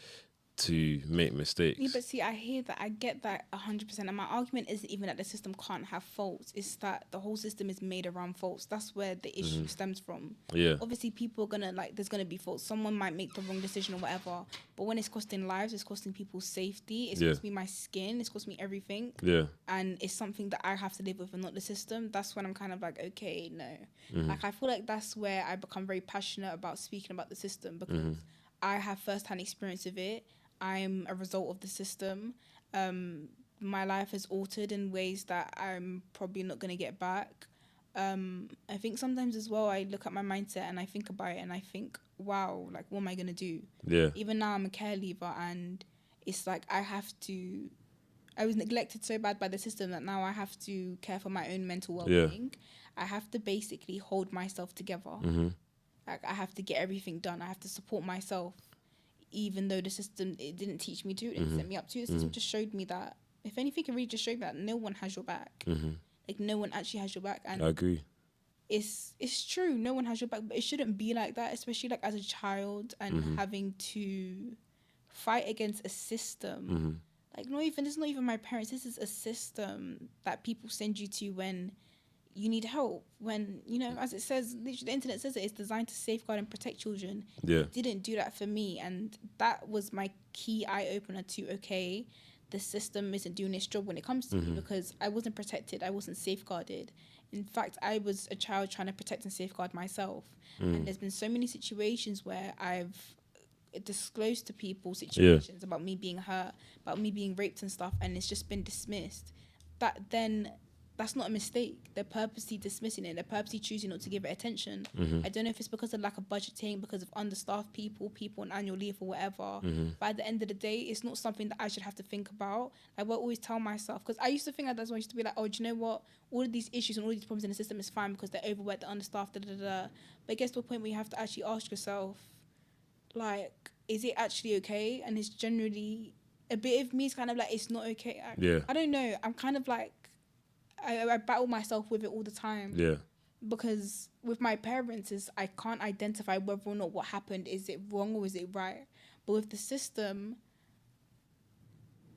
to make mistakes. Yeah, but see, I hear that, I get that 100%. And my argument isn't even that the system can't have faults. It's that the whole system is made around faults. That's where the issue stems from. Yeah. Obviously, people are gonna there's gonna be faults. Someone might make the wrong decision or whatever. But when it's costing lives, it's costing people's safety. It's costing me my skin. It's costing me everything. Yeah. And it's something that I have to live with and not the system. That's when I'm kind of like, okay, no. Like, I feel like that's where I become very passionate about speaking about the system because I have first-hand experience of it. I'm a result of the system. My life has altered in ways that I'm probably not going to get back. I think sometimes as well, I look at my mindset and I think about it and I think, wow, like, what am I going to do? Yeah. Even now I'm a care leaver and it's like I was neglected so bad by the system that now I have to care for my own mental well-being. Yeah. I have to basically hold myself together. Like, I have to get everything done. I have to support myself. Even though the system, it didn't teach me to, it didn't set me up to, the system just showed me that If anything, can really just show you that no one has your back. Like, no one actually has your back. And I agree. It's true, no one has your back, but it shouldn't be like that, especially like as a child and having to fight against a system. Like, it's not even my parents. This is a system that people send you to when you need help. When, as it says, literally the internet says it's designed to safeguard and protect children. Yeah. It didn't do that for me, and that was my key eye opener to, okay, the system isn't doing its job when it comes to me, because I wasn't protected, I wasn't safeguarded. In fact, I was a child trying to protect and safeguard myself. And there's been so many situations where I've disclosed to people situations about me being hurt, about me being raped and stuff, and it's just been dismissed. That's not a mistake. They're purposely dismissing it. They're purposely choosing not to give it attention. I don't know if it's because of lack of budgeting, because of understaffed people on annual leave or whatever. But at the end of the day, it's not something that I should have to think about. I will always tell myself, because I used to think that, that's why I used to be like, oh, do you know what? All of these issues and all these problems in the system is fine because they're overworked, they're understaffed, But it gets to a point where you have to actually ask yourself, like, is it actually okay? And it's generally, a bit of me is kind of like, it's not okay. I don't know. I'm kind of like, I battle myself with it all the time. Yeah. Because with my parents, I can't identify whether or not what happened, is it wrong or is it right? But with the system,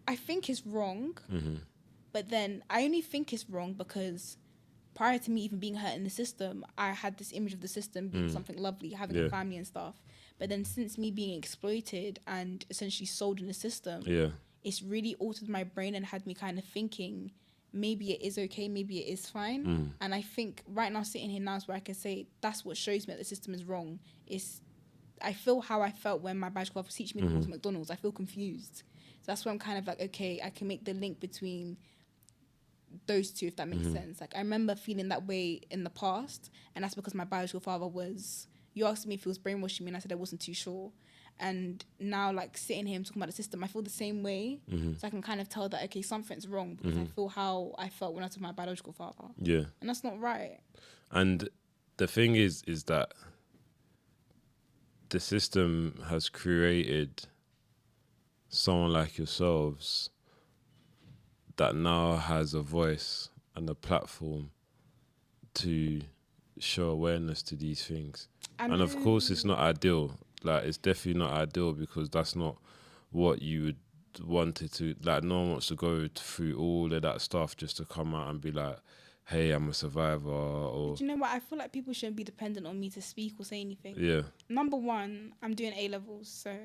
I think it's wrong. But then I only think it's wrong because prior to me even being hurt in the system, I had this image of the system being something lovely, having a family and stuff. But then since me being exploited and essentially sold in the system, it's really altered my brain and had me kind of thinking, maybe it is okay, maybe it is fine. And I think right now, sitting here now, is where I can say that's what shows me that the system is wrong. I feel how I felt when my biological father was teaching me to go to McDonald's. I feel confused. So that's why I'm kind of like, okay, I can make the link between those two, if that makes sense. Like, I remember feeling that way in the past, and that's because my biological father was, you asked me if he was brainwashing me, and I said I wasn't too sure. And now, like, sitting here and talking about the system, I feel the same way. So I can kind of tell that, okay, something's wrong, because I feel how I felt when I took my biological father. Yeah. And that's not right. And the thing is that the system has created someone like yourselves that now has a voice and a platform to show awareness to these things. And of course, it's not ideal. Like, it's definitely not ideal, because that's not what you would want it to. Like, no one wants to go through all of that stuff just to come out and be like, hey, I'm a survivor. Or, do you know what? I feel like people shouldn't be dependent on me to speak or say anything. Yeah. Number one, I'm doing A-levels, so...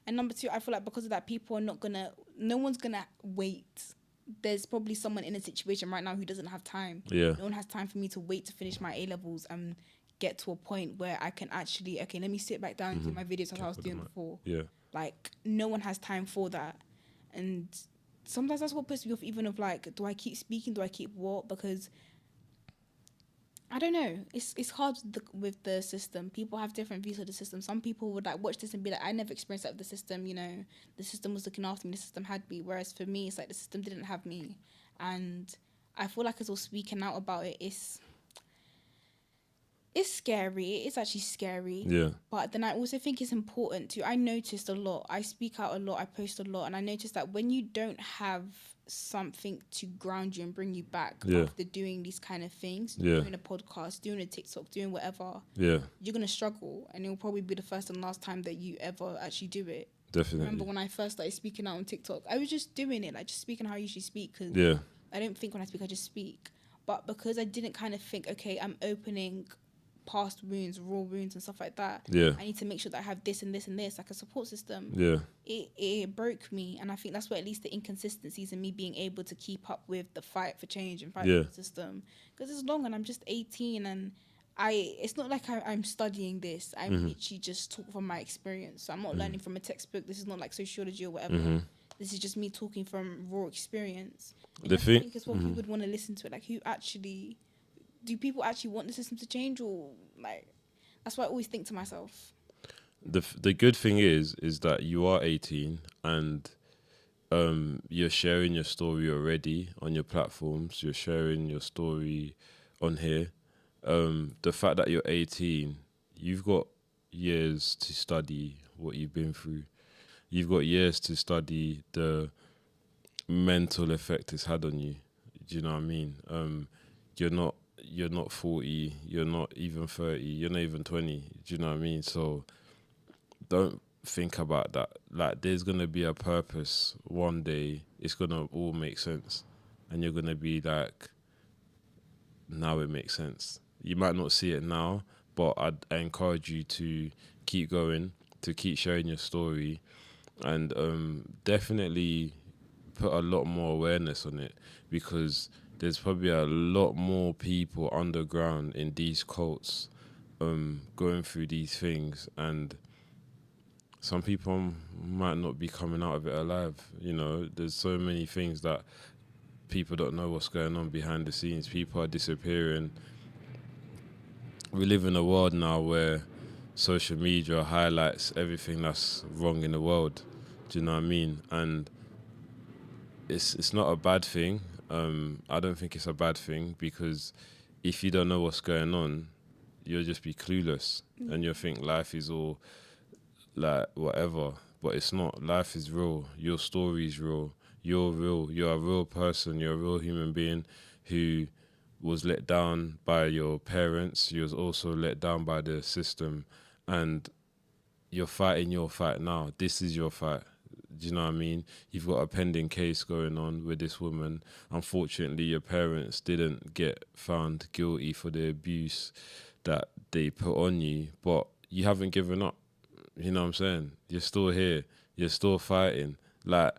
And number two, I feel like because of that, people are no one's gonna wait. There's probably someone in a situation right now who doesn't have time. Yeah. No one has time for me to wait to finish my A-levels and get to a point where I can actually, okay, let me sit back down and do my videos as I was doing before. Yeah. Like, no one has time for that. And sometimes that's what puts me off, even of like, do I keep speaking? Do I keep what? Because I don't know. It's hard with the system. People have different views of the system. Some people would like watch this and be like, I never experienced that with the system. You know, the system was looking after me. The system had me. Whereas for me, it's like the system didn't have me. And I feel like as well speaking out about it, it's scary. It's actually scary. Yeah. But then I also think it's important to. I noticed a lot. I speak out a lot. I post a lot, and I noticed that when you don't have something to ground you and bring you back after doing these kind of things, doing a podcast, doing a TikTok, doing whatever, you're gonna struggle, and it'll probably be the first and last time that you ever actually do it. Definitely. I remember when I first started speaking out on TikTok, I was just doing it, like just speaking how I usually speak, because I don't think when I speak, I just speak. But because I didn't kind of think, okay, I'm opening past wounds, raw wounds and stuff like that. Yeah. I need to make sure that I have this and this and this, like a support system. Yeah. It broke me, and I think that's where at least the inconsistencies in me being able to keep up with the fight for change and fight for the system. Because it's long and I'm just 18, and it's not like I'm studying this. I'm literally just talking from my experience. So I'm not learning from a textbook. This is not like sociology or whatever. This is just me talking from raw experience. And I think it's what people would want to listen to it. Like, do people actually want the system to change, or like, that's what I always think to myself. The good thing is that you are 18 and you're sharing your story already on your platforms. You're sharing your story on here. The fact that you're 18, you've got years to study what you've been through. You've got years to study the mental effect it's had on you. Do you know what I mean? You're not 40, you're not even 30, you're not even 20. Do you know what I mean? So don't think about that. Like, there's gonna be a purpose one day. It's gonna all make sense, and you're gonna be like, now it makes sense. You might not see it now, but I encourage you to keep going, to keep sharing your story, and definitely put a lot more awareness on it, because there's probably a lot more people underground in these cults going through these things, and some people might not be coming out of it alive. You know, there's so many things that people don't know what's going on behind the scenes. People are disappearing. We live in a world now where social media highlights everything that's wrong in the world. Do you know what I mean? And it's not a bad thing. I don't think it's a bad thing, because if you don't know what's going on, you'll just be clueless and you'll think life is all like whatever. But it's not. Life is real. Your story is real. You're real. You're a real person. You're a real human being who was let down by your parents. You was also let down by the system, and you're fighting your fight now. This is your fight. Do you know what I mean? You've got a pending case going on with this woman. Unfortunately, your parents didn't get found guilty for the abuse that they put on you, but you haven't given up. You know what I'm saying? You're still here. You're still fighting. Like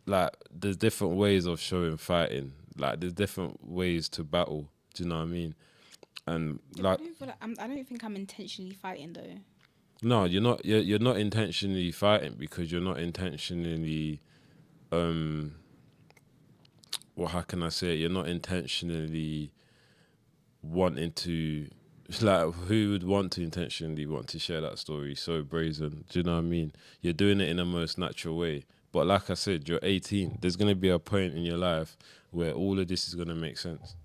there's different ways of showing fighting. Like, there's different ways to battle. Do you know what I mean? And like, I don't think I'm intentionally fighting though. no, you're not. You're not intentionally fighting, because you're not intentionally. Well, how can I say it? You're not intentionally wanting to. Like, who would want to intentionally want to share that story so brazen? Do you know what I mean? You're doing it in the most natural way. But like I said, you're 18. There's going to be a point in your life where all of this is going to make sense.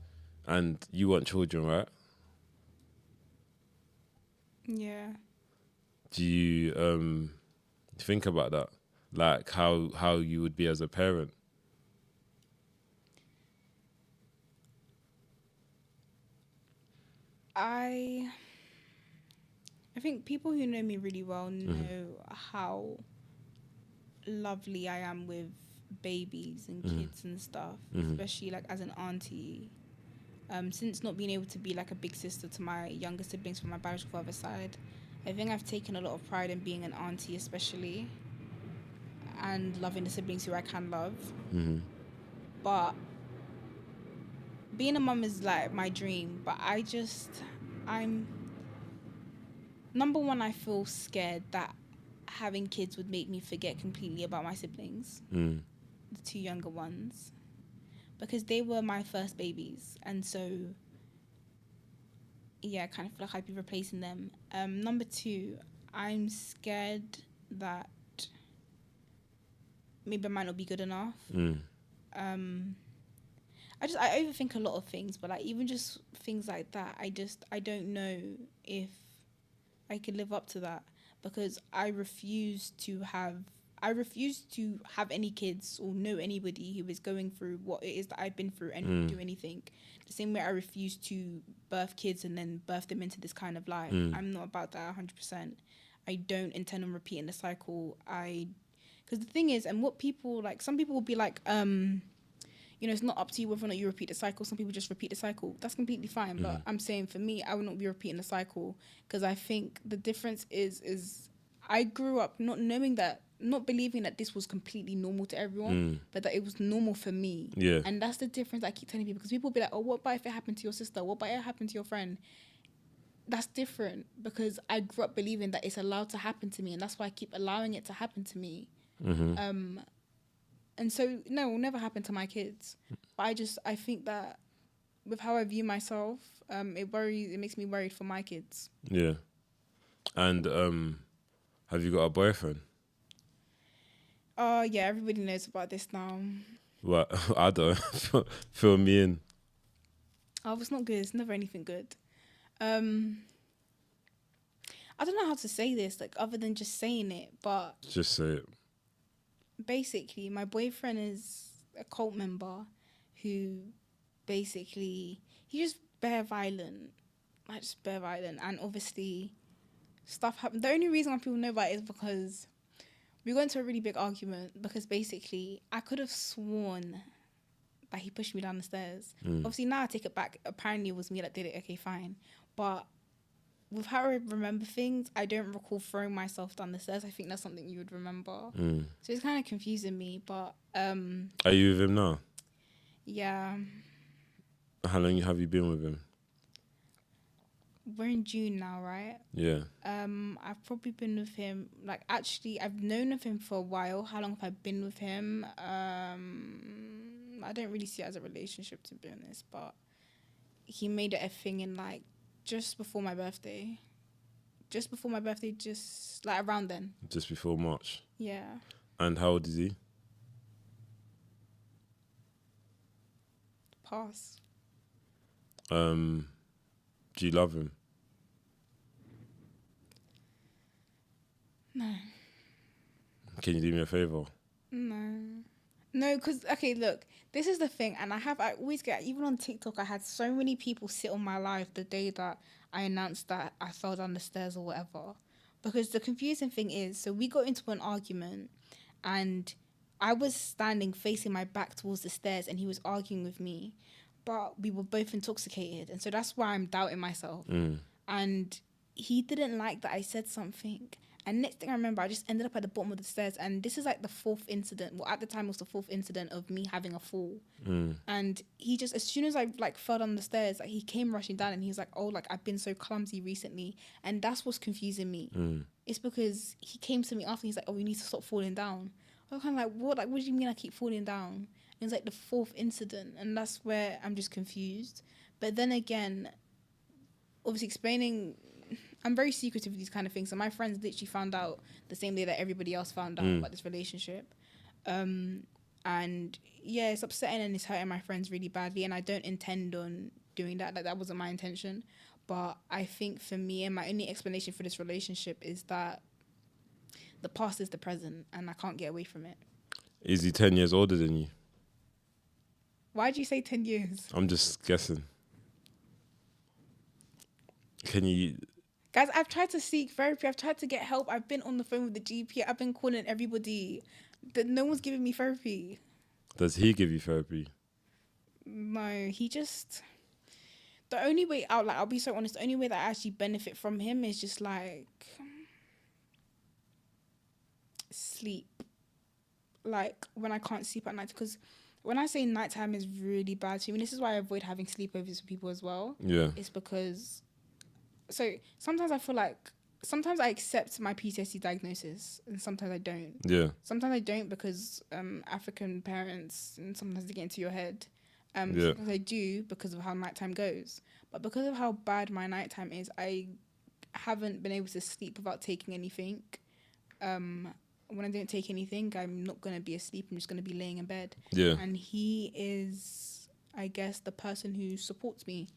And you want children, right? Yeah. Do you think about that? Like, how you would be as a parent? I think people who know me really well know how lovely I am with babies and kids and stuff, especially like as an auntie. Since not being able to be like a big sister to my younger siblings from my biological father's side, I think I've taken a lot of pride in being an auntie, especially, and loving the siblings who I can love. But being a mum is like my dream, but I'm number one, I feel scared that having kids would make me forget completely about my siblings, the two younger ones, because they were my first babies, and so yeah, I kind of feel like I'd be replacing them. Number two, I'm scared that maybe I might not be good enough. I overthink a lot of things, but like even just things like that, I don't know if I could live up to that, because I refuse to have any kids or know anybody who is going through what it is that I've been through and do anything. The same way I refuse to birth kids and then birth them into this kind of life. I'm not about that 100%. I don't intend on repeating the cycle. Because the thing is, and what people like, some people will be like, it's not up to you whether or not you repeat the cycle. Some people just repeat the cycle. That's completely fine. But I'm saying for me, I would not be repeating the cycle, because I think the difference is I grew up not believing that this was completely normal to everyone, but that it was normal for me. Yeah. And that's the difference I keep telling people, because people will be like, oh, what about if it happened to your sister? What about if it happened to your friend? That's different, because I grew up believing that it's allowed to happen to me, and that's why I keep allowing it to happen to me. And so, no, it will never happen to my kids. But I think that with how I view myself, it makes me worried for my kids. Yeah. And have you got a boyfriend? Yeah, everybody knows about this now. What? I don't. Fill me in. Oh, it's not good. It's never anything good. I don't know how to say this, like, other than just saying it, but... Just say it. basically, my boyfriend is a cult member who basically, he's just bare violent. Like, just bare violent. And obviously, stuff happened. The only reason why people know about it is because we got into a really big argument because basically, I could have sworn that he pushed me down the stairs. Obviously, now I take it back. Apparently, it was me that did it. Okay, fine. But with how I remember things, I don't recall throwing myself down the stairs. I think that's something you would remember. So it's kind of confusing me. But are you with him now? Yeah. How long have you been with him? We're in June now, right? Yeah. I've probably been with him, like, actually, I've known of him for a while. How long have I been with him? I don't really see it as a relationship, to be honest, but he made it a thing in, like, just before my birthday. Just like around then. Just before March? Yeah. And how old is he? Pass. Do you love him? No. Can you do me a favour? No, because, okay, look, this is the thing, and I always get, even on TikTok, I had so many people sit on my live the day that I announced that I fell down the stairs or whatever. Because the confusing thing is, so we got into an argument, and I was standing facing my back towards the stairs, and he was arguing with me, but we were both intoxicated, and so that's why I'm doubting myself. And he didn't like that I said something. And next thing I remember, I just ended up at the bottom of the stairs. And this is like the fourth incident. Well, at the time, it was the fourth incident of me having a fall. And he just, as soon as I, like, fell down the stairs, like, he came rushing down. And he was like, oh, like, I've been so clumsy recently. And that's what's confusing me. It's because he came to me after. He's like, oh, you need to stop falling down. I was kind of like, what? Like, what do you mean I keep falling down? And it's like the fourth incident. And that's where I'm just confused. But then again, obviously explaining... I'm very secretive with these kind of things. So my friends literally found out the same day that everybody else found out about this relationship. And yeah, it's upsetting and it's hurting my friends really badly. And I don't intend on doing that. Like, that wasn't my intention. But I think for me, and my only explanation for this relationship is that the past is the present and I can't get away from it. Is he 10 years older than you? Why'd you say 10 years? I'm just guessing. Can you... Guys, I've tried to seek therapy. I've tried to get help. I've been on the phone with the GP. I've been calling everybody. No one's giving me therapy. Does he give you therapy? No, he just... The only way out, like, I'll be so honest, the only way that I actually benefit from him is just, like... sleep. Like, when I can't sleep at night. Because when I say nighttime is really bad to me, this is why I avoid having sleepovers with people as well. Yeah. It's because... So sometimes I feel like, sometimes I accept my PTSD diagnosis and sometimes I don't. Yeah. Sometimes I don't because African parents, and sometimes they get into your head. Yeah. Sometimes I do because of how nighttime goes. But because of how bad my nighttime is, I haven't been able to sleep without taking anything. When I don't take anything, I'm not going to be asleep. I'm just going to be laying in bed. Yeah. And he is, I guess, the person who supports me.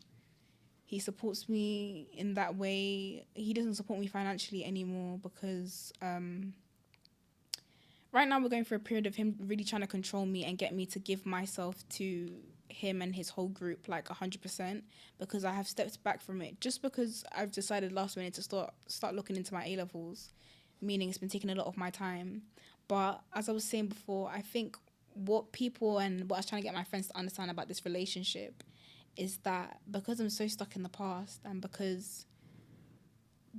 He supports me in that way. He doesn't support me financially anymore because right now we're going through a period of him really trying to control me and get me to give myself to him and his whole group like 100% because I have stepped back from it just because I've decided last minute to start looking into my A-levels, meaning it's been taking a lot of my time. But as I was saying before, I think what people and what I was trying to get my friends to understand about this relationship is that because I'm so stuck in the past and because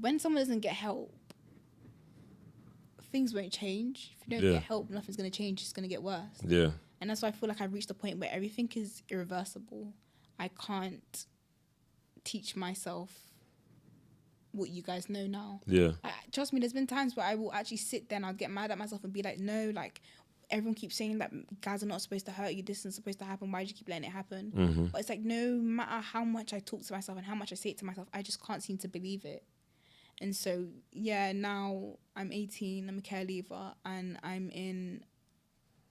when someone doesn't get help, things won't change. If you don't get help, nothing's going to change. It's going to get worse. Yeah. And that's why I feel like I've reached a point where everything is irreversible. I can't teach myself what you guys know now. Yeah. Trust me, there's been times where I will actually sit there and I'll get mad at myself and be like, no, like, everyone keeps saying that guys are not supposed to hurt you. This isn't supposed to happen. Why do you keep letting it happen? Mm-hmm. But it's like, no matter how much I talk to myself and how much I say it to myself, I just can't seem to believe it. And so, yeah, now I'm 18, I'm a care leaver, and I'm in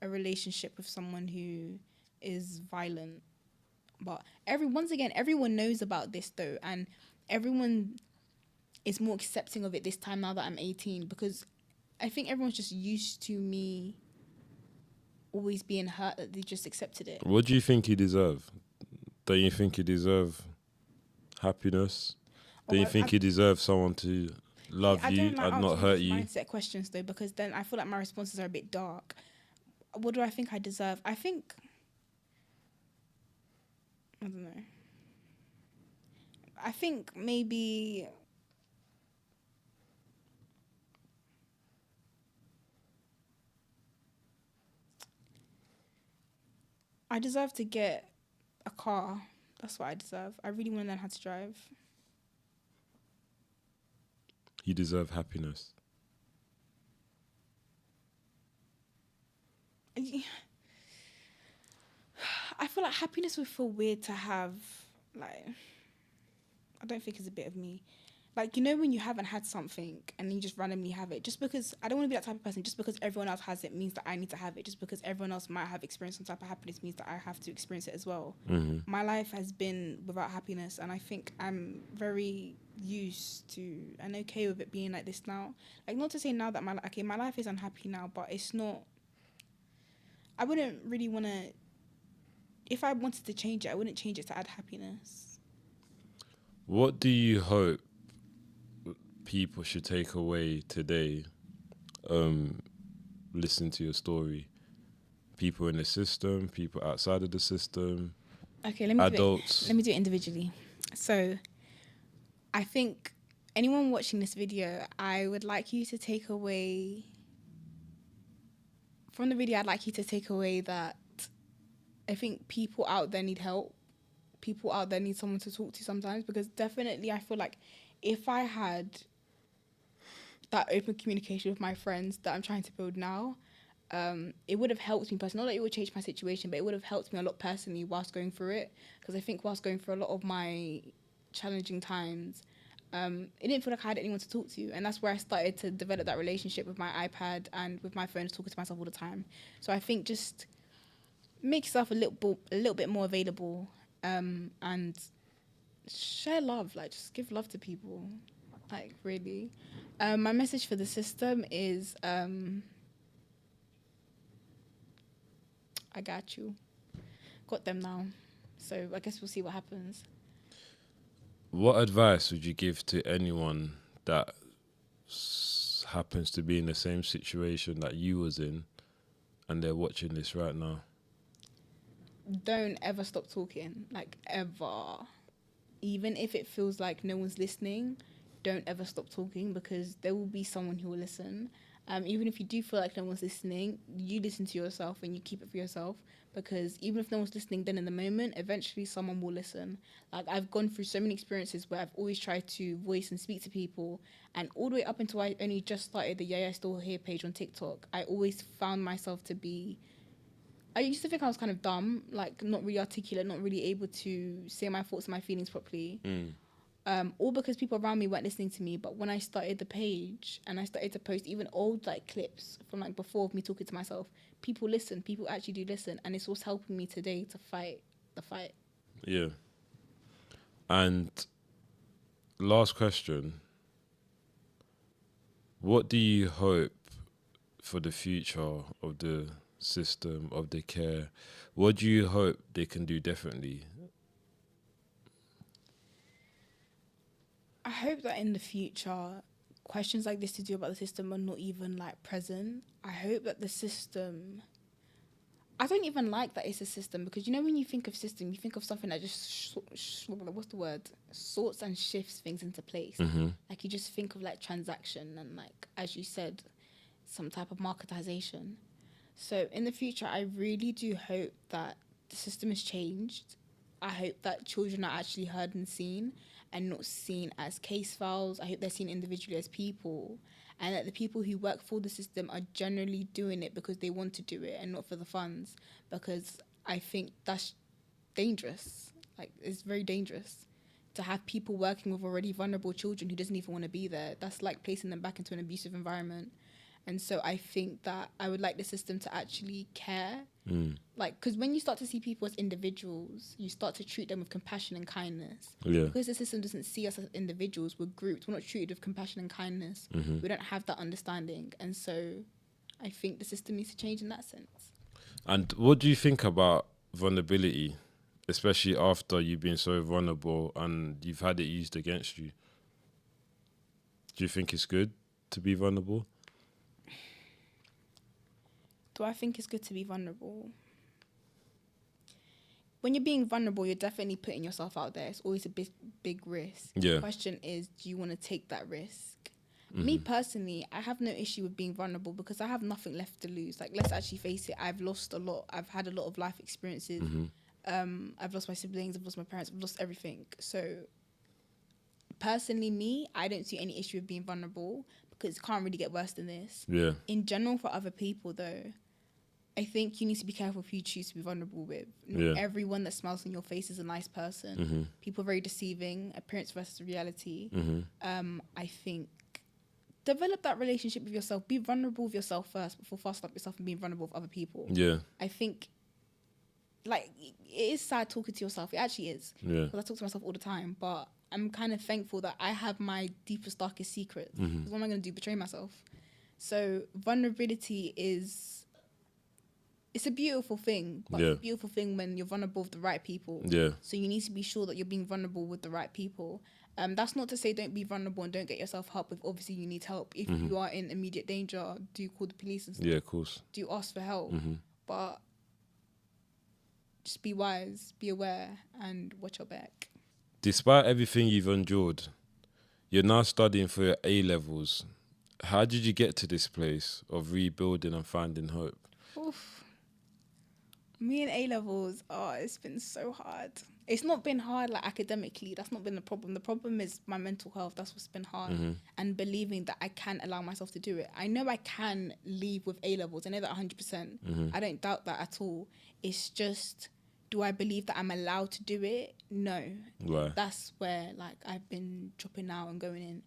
a relationship with someone who is violent. But once again, everyone knows about this though, and everyone is more accepting of it this time now that I'm 18, because I think everyone's just used to me always being hurt that they just accepted it. What do you think you deserve? Don't you think you deserve happiness? Don't you think you deserve someone to love you and not hurt you? Mindset questions though, because then I feel like my responses are a bit dark. What do I think I deserve? I don't know. I think maybe I deserve to get a car. That's what I deserve. I really want to learn how to drive. You deserve happiness. I feel like happiness would feel weird to have. Like, I don't think it's a bit of me. Like, you know when you haven't had something and then you just randomly have it? Just because, I don't want to be that type of person. Just because everyone else has it means that I need to have it. Just because everyone else might have experienced some type of happiness means that I have to experience it as well. Mm-hmm. My life has been without happiness, and I think I'm very used to and okay with it being like this now. Like, not to say now that my life is unhappy now, but it's not. I wouldn't really want to. If I wanted to change it, I wouldn't change it to add happiness. What do you hope people should take away today, listening to your story? People in the system, people outside of the system, okay, let me adults. Let me do it individually. So, I think anyone watching this video, I would like you to take away from the video. I'd like you to take away that I think people out there need help. People out there need someone to talk to sometimes, because definitely I feel like if I had that open communication with my friends that I'm trying to build now, it would have helped me personally. Not that it would change my situation, but it would have helped me a lot personally whilst going through it. Because I think whilst going through a lot of my challenging times, it didn't feel like I had anyone to talk to. And that's where I started to develop that relationship with my iPad and with my phone, talking to myself all the time. So I think just make yourself a little bit more available, and share love. Like, just give love to people. Like, really. My message for the system is, I got you. Got them now. So I guess we'll see what happens. What advice would you give to anyone that happens to be in the same situation that you was in and they're watching this right now? Don't ever stop talking. Like, ever. Even if it feels like no one's listening, don't ever stop talking, because there will be someone who will listen. Even if you do feel like no one's listening, you listen to yourself and you keep it for yourself, because even if no one's listening then in the moment, eventually someone will listen. Like, I've gone through so many experiences where I've always tried to voice and speak to people, and all the way up until I only just started the Yeah, I Still Here page on TikTok, I always found myself to be... I used to think I was kind of dumb, like not really articulate, not really able to say my thoughts and my feelings properly. All because people around me weren't listening to me. But when I started the page and I started to post even old like clips from like before of me talking to myself, people listen. People actually do listen, and it's what's helping me today to fight the fight. Yeah. And last question: what do you hope for the future of the system, of the care? What do you hope they can do differently? I hope that in the future, questions like this to do about the system are not even like present. I hope that the system... I don't even like that it's a system, because you know when you think of system, you think of something that just what's the word? Sorts and shifts things into place. Mm-hmm. Like, you just think of like transaction and, like, as you said, some type of marketization. So in the future, I really do hope that the system is changed. I hope that children are actually heard and seen, and not seen as case files. I hope they're seen individually as people, and that the people who work for the system are generally doing it because they want to do it and not for the funds, because I think that's dangerous. Like, it's very dangerous to have people working with already vulnerable children who doesn't even want to be there. That's like placing them back into an abusive environment. And so I think that I would like the system to actually care. Like, because when you start to see people as individuals, you start to treat them with compassion and kindness. Yeah. Because the system doesn't see us as individuals, we're grouped. We're not treated with compassion and kindness. Mm-hmm. We don't have that understanding. And so I think the system needs to change in that sense. And what do you think about vulnerability, especially after you've been so vulnerable and you've had it used against you? Do you think it's good to be vulnerable? Do I think it's good to be vulnerable? When you're being vulnerable, you're definitely putting yourself out there. It's always a big risk. Yeah. The question is, do you want to take that risk? Me personally, I have no issue with being vulnerable because I have nothing left to lose. Like, let's actually face it. I've lost a lot. I've had a lot of life experiences. I've lost my siblings. I've lost my parents. I've lost everything. So, personally, me, I don't see any issue with being vulnerable because it can't really get worse than this. Yeah. In general, for other people, though, I think you need to be careful who you choose to be vulnerable with. Not everyone that smiles on your face is a nice person. People are very deceiving. Appearance versus reality. I think develop that relationship with yourself. Be vulnerable with yourself first before fastening up yourself and being vulnerable with other people. Yeah. I think, like, it is sad talking to yourself. It actually is. Yeah. Because I talk to myself all the time. But I'm kind of thankful that I have my deepest, darkest secrets. What am I going to do? Betray myself? So vulnerability is... It's a beautiful thing, but it's a beautiful thing when you're vulnerable with the right people. Yeah. So you need to be sure that you're being vulnerable with the right people. That's not to say don't be vulnerable and don't get yourself help if obviously you need help. If you are in immediate danger, do call the police and stuff. Yeah, of course. Do ask for help. But just be wise, be aware, and watch your back. Despite everything you've endured, you're now studying for your A-levels. How did you get to this place of rebuilding and finding hope? Oof. Me and A-levels, it's been so hard. It's not been hard like academically. That's not been the problem. The problem is my mental health. That's what's been hard. And believing that I can allow myself to do it. I know I can leave with A-levels. I know that 100%. I don't doubt that at all. It's just, do I believe that I'm allowed to do it? No. Why? That's where like I've been dropping out and going in.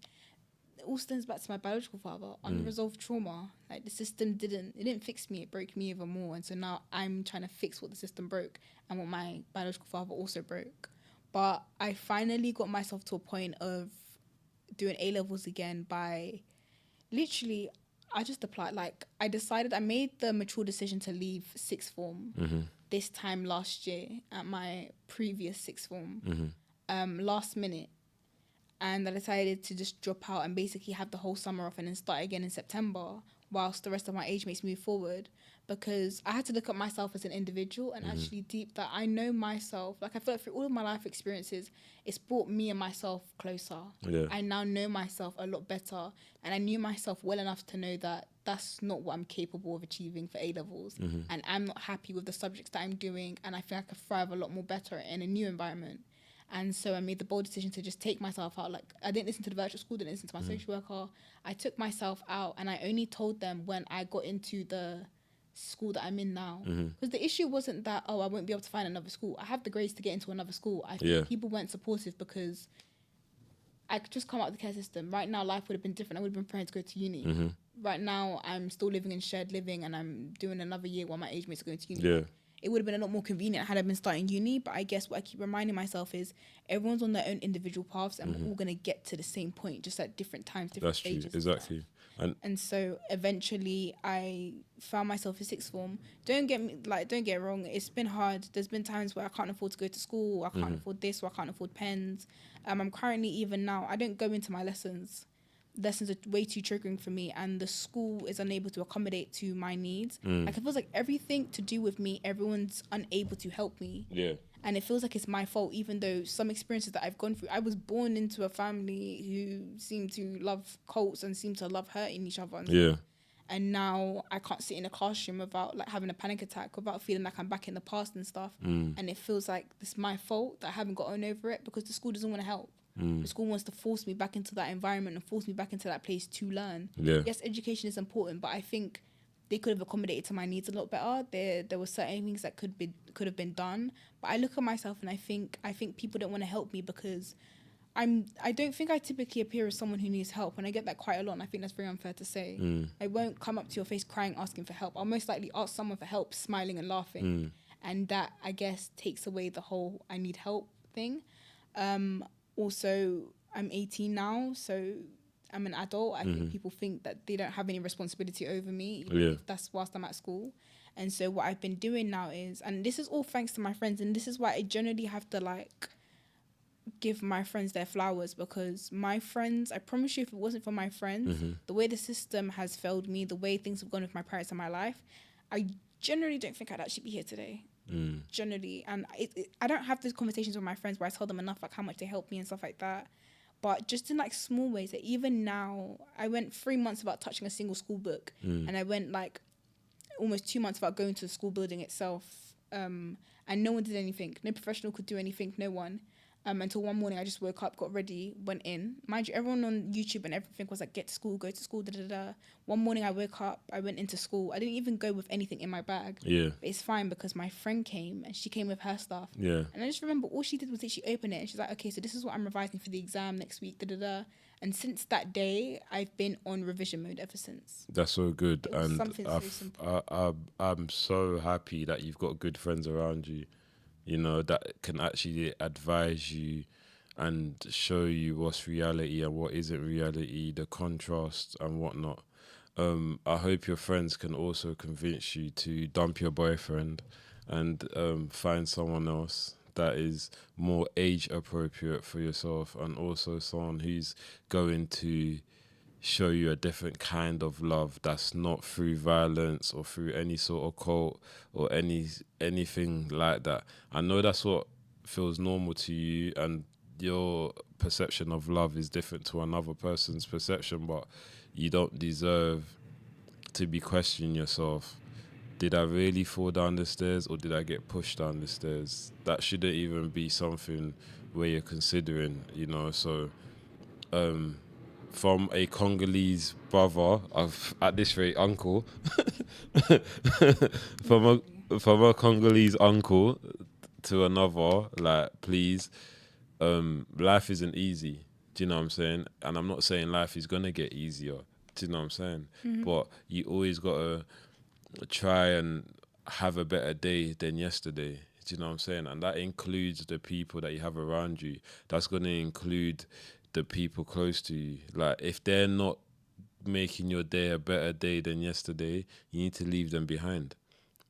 It all stems back to my biological father. Unresolved trauma. Like the system didn't fix me. It broke me even more. And so now I'm trying to fix what the system broke and what my biological father also broke. But I finally got myself to a point of doing A-levels again by literally, I just applied. Like I made the mature decision to leave sixth form this time last year at my previous sixth form. Last minute. And I decided to just drop out and basically have the whole summer off and then start again in September whilst the rest of my age mates move forward, because I had to look at myself as an individual and actually deep that I know myself. Like I feel like through all of my life experiences, it's brought me and myself closer. Yeah. I now know myself a lot better, and I knew myself well enough to know that that's not what I'm capable of achieving for A-levels. And I'm not happy with the subjects that I'm doing, and I feel like I thrive a lot more better in a new environment. And so I made the bold decision to just take myself out. Like I didn't listen to the virtual school, didn't listen to my social worker. I took myself out, and I only told them when I got into the school that I'm in now. Because the issue wasn't that, I won't be able to find another school. I have the grades to get into another school. I think people weren't supportive because I could just come out of the care system. Right now, life would have been different. I would have been prepared to go to uni. Right now, I'm still living in shared living, and I'm doing another year while my age mates are going to uni. Yeah. It would have been a lot more convenient had I been starting uni, but I guess what I keep reminding myself is everyone's on their own individual paths, and we're all going to get to the same point, just at different times, different stages. That's true, exactly. And so eventually I found myself in sixth form. Don't get it wrong, it's been hard. There's been times where I can't afford to go to school, I can't afford this, or I can't afford pens. I'm currently, even now, I don't go into my lessons. Lessons are way too triggering for me, and the school is unable to accommodate to my needs. Like it feels like everything to do with me, everyone's unable to help me. Yeah. And it feels like it's my fault, even though some experiences that I've gone through, I was born into a family who seemed to love cults and seemed to love hurting each other. And now I can't sit in a classroom without like having a panic attack, without feeling like I'm back in the past and stuff. And it feels like it's my fault that I haven't gotten over it, because the school doesn't want to help. The school wants to force me back into that environment and force me back into that place to learn. Yes, education is important, but I think they could have accommodated to my needs a lot better. There were certain things that could have been done. But I look at myself and I think people don't want to help me because I don't think I typically appear as someone who needs help, and I get that quite a lot, and I think that's very unfair to say. I won't come up to your face crying, asking for help. I'll most likely ask someone for help, smiling and laughing. And that, I guess, takes away the whole I need help thing. Also, I'm 18 now, so I'm an adult. I think people think that they don't have any responsibility over me, even if that's whilst I'm at school. And so what I've been doing now is, and this is all thanks to my friends, and this is why I generally have to like give my friends their flowers, because my friends, I promise you, if it wasn't for my friends, the way the system has failed me, the way things have gone with my parents in my life, I generally don't think I'd actually be here today. Generally. And I don't have these conversations with my friends where I tell them enough like how much they help me and stuff like that. But just in like small ways, that even now, I went 3 months without touching a single school book, and I went like almost 2 months without going to the school building itself, and no one did anything. No professional could do anything. No one. Until one morning, I just woke up, got ready, went in. Mind you, everyone on YouTube and everything was like, get to school, go to school, da-da-da. One morning I woke up, I went into school. I didn't even go with anything in my bag. Yeah. But it's fine because my friend came and she came with her stuff. Yeah. And I just remember all she did was that she opened it and she's like, okay, so this is what I'm revising for the exam next week, da-da-da. And since that day, I've been on revision mode ever since. That's so good. And so simple. I'm so happy that you've got good friends around you, you know, that can actually advise you and show you what's reality and what isn't reality, the contrast and whatnot. I hope your friends can also convince you to dump your boyfriend and find someone else that is more age appropriate for yourself, and also someone who's going to show you a different kind of love that's not through violence or through any sort of cult or anything like that. I know that's what feels normal to you, and your perception of love is different to another person's perception, but you don't deserve to be questioning yourself. Did I really fall down the stairs or did I get pushed down the stairs? That shouldn't even be something where you're considering, you know. So from a Congolese brother, at this rate, uncle, from a Congolese uncle to another, like, please, life isn't easy. Do you know what I'm saying? And I'm not saying life is gonna get easier. Do you know what I'm saying? But you always gotta try and have a better day than yesterday. Do you know what I'm saying? And that includes the people that you have around you. That's gonna include the people close to you. Like, if they're not making your day a better day than yesterday, you need to leave them behind.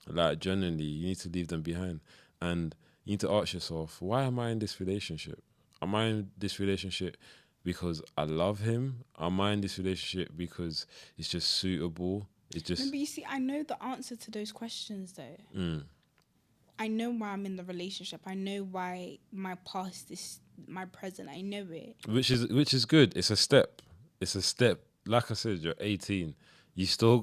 Like, generally, you need to leave them behind. And you need to ask yourself, why am I in this relationship? Am I in this relationship because I love him? Am I in this relationship because it's just suitable? It's just... No, but you see, I know the answer to those questions, though. I know why I'm in the relationship. I know why my past is my present. I know it. Which is good. It's a step. It's a step. Like I said, you're 18. You still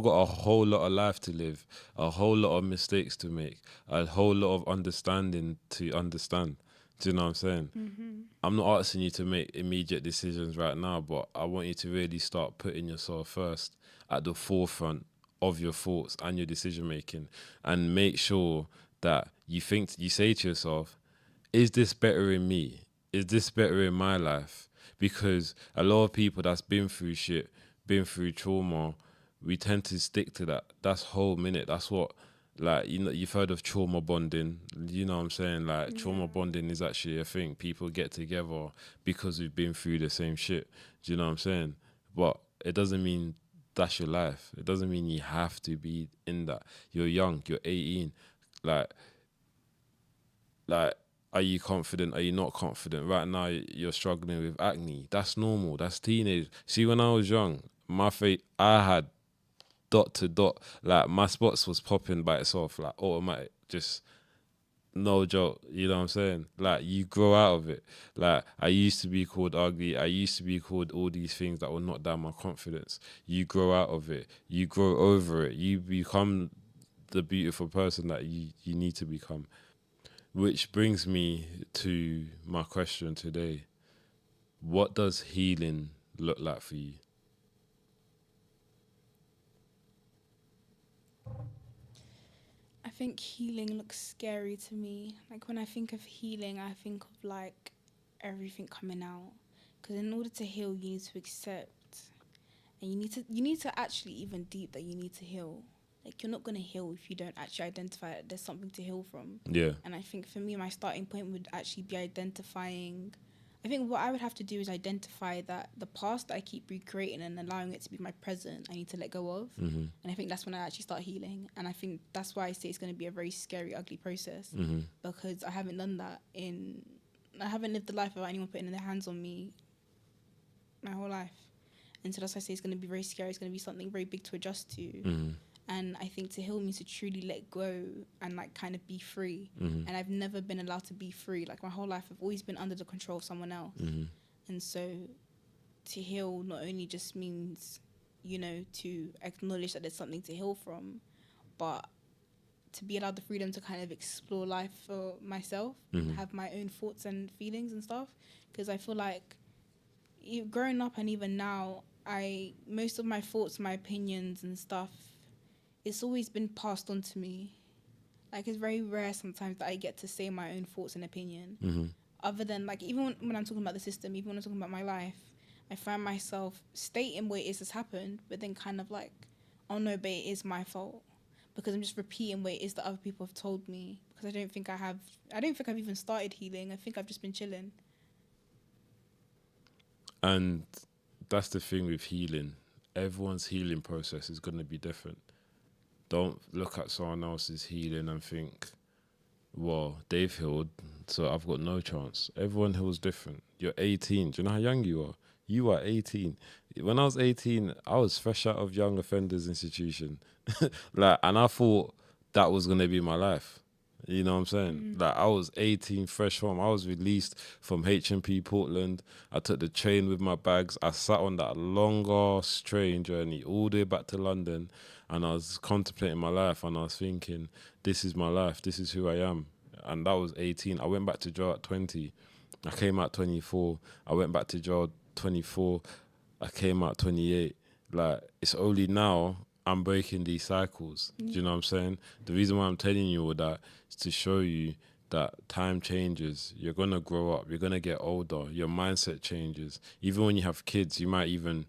got a whole lot of life to live, a whole lot of mistakes to make, a whole lot of understanding to understand. Do you know what I'm saying? I'm not asking you to make immediate decisions right now, but I want you to really start putting yourself first at the forefront of your thoughts and your decision making, and make sure that you say to yourself, is this better in me? Is this better in my life? Because a lot of people that's been through shit, been through trauma, we tend to stick to that. That's whole minute. That's what, like, you know, you've heard of trauma bonding. You know what I'm saying? Like, trauma bonding is actually a thing. People get together because we've been through the same shit. Do you know what I'm saying? But it doesn't mean that's your life. It doesn't mean you have to be in that. You're young. You're 18. Like, are you confident? Are you not confident? Right now, you're struggling with acne. That's normal. That's teenage. See, when I was young, my face, I had dot to dot. Like, my spots was popping by itself, like, automatic. Just no joke. You know what I'm saying? Like, you grow out of it. Like, I used to be called ugly. I used to be called all these things that will knock down my confidence. You grow out of it. You grow over it. You become the beautiful person that you need to become. Which brings me to my question today. What does healing look like for you? I think healing looks scary to me. Like, when I think of healing, I think of like everything coming out. Because in order to heal, you need to accept, and you need to actually even deep that you need to heal. Like, you're not going to heal if you don't actually identify that there's something to heal from. Yeah. And I think for me, my starting point would actually be identifying I think what I would have to do is identify that the past that I keep recreating and allowing it to be my present, I need to let go of. Mm-hmm. And I think that's when I actually start healing. And I think that's why I say it's going to be a very scary, ugly process, Mm-hmm. because I haven't done that I haven't lived the life without anyone putting their hands on me my whole life. And so that's why I say it's going to be very scary. It's going to be something very big to adjust to. Mm-hmm. And I think to heal means to truly let go and like kind of be free. Mm-hmm. And I've never been allowed to be free. Like my whole life, I've always been under the control of someone else. Mm-hmm. And so to heal not only just means, you know, to acknowledge that there's something to heal from, but to be allowed the freedom to kind of explore life for myself, Mm-hmm. and have my own thoughts and feelings and stuff. Because I feel like growing up and even now, most of my thoughts, my opinions and stuff, it's always been passed on to me. Like, it's very rare sometimes that I get to say my own thoughts and opinion. Mm-hmm. Other than, like, even when I'm talking about the system, even when I'm talking about my life, I find myself stating what it is that's happened, but then kind of like, oh no, but it is my fault. Because I'm just repeating what it is that other people have told me. Because I don't think I've even started healing. I think I've just been chilling. And that's the thing with healing. Everyone's healing process is going to be different. Don't look at someone else's healing and think, well, they've healed, so I've got no chance. Everyone heals different. You're 18. Do you know how young you are? You are 18. When I was 18, I was fresh out of young offenders institution. And I thought that was going to be my life. You know what I'm saying? Mm. Like, I was 18, fresh home. I was released from HMP Portland. I took the train with my bags. I sat on that long-ass train journey all the way back to London, and I was contemplating my life, and I was thinking, this is my life. This is who I am. And that was 18. I went back to jail at 20. I came out 24. I went back to jail 24. I came out 28. Like, it's only now I'm breaking these cycles. Do you know what I'm saying? The reason why I'm telling you all that is to show you that time changes. You're going to grow up. You're going to get older. Your mindset changes. Even when you have kids, you might even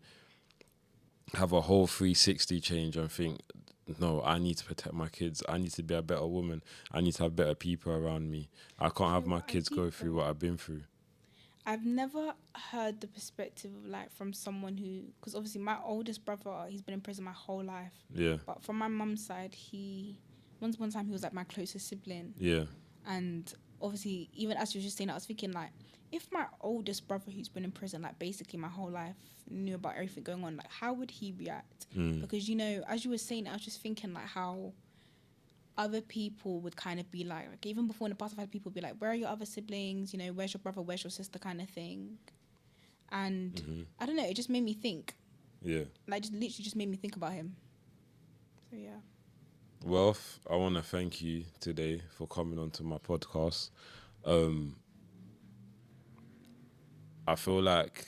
have a whole 360 change and think, no, I need to protect my kids. I need to be a better woman. I need to have better people around me. I can't have my kids go through what I've been through. I've never heard the perspective of, like, from someone who, because obviously my oldest brother, he's been in prison my whole life. Yeah. But from my mum's side, one time he was like my closest sibling. Yeah. And obviously, even as you were just saying that, I was thinking, like, if my oldest brother, who's been in prison, like, basically my whole life, knew about everything going on, like, how would he react? Because, you know, as you were saying, I was just thinking, like, how other people would kind of be like, even before in the past, I've had people be like, where are your other siblings? You know, where's your brother? Where's your sister? Kind of thing. And I don't know, it just made me think. Yeah. Like, just literally just made me think about him. So, yeah. Well, I want to thank you today for coming onto my podcast. I feel like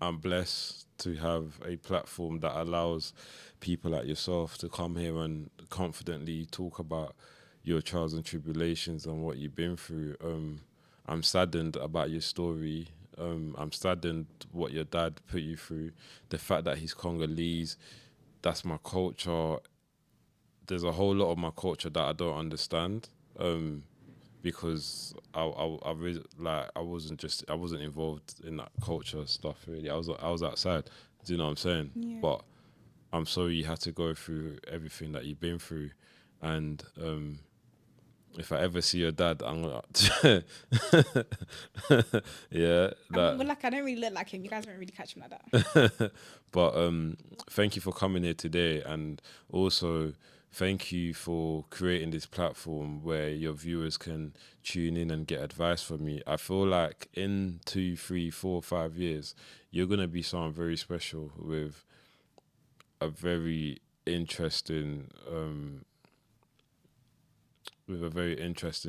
I'm blessed to have a platform that allows people like yourself to come here and confidently talk about your trials and tribulations and what you've been through. I'm saddened about your story. I'm saddened what your dad put you through. The fact that he's Congolese, that's my culture. There's a whole lot of my culture that I don't understand, because I wasn't involved in that culture stuff really. I was outside. Do you know what I'm saying? Yeah. But I'm sorry you had to go through everything that you've been through, and if I ever see your dad, I'm gonna yeah. I don't really look like him. You guys won't really catch him like that. But thank you for coming here today, and also thank you for creating this platform where your viewers can tune in and get advice from me. I feel like in 2, 3, 4, 5 years, you're gonna be someone very special with a very interesting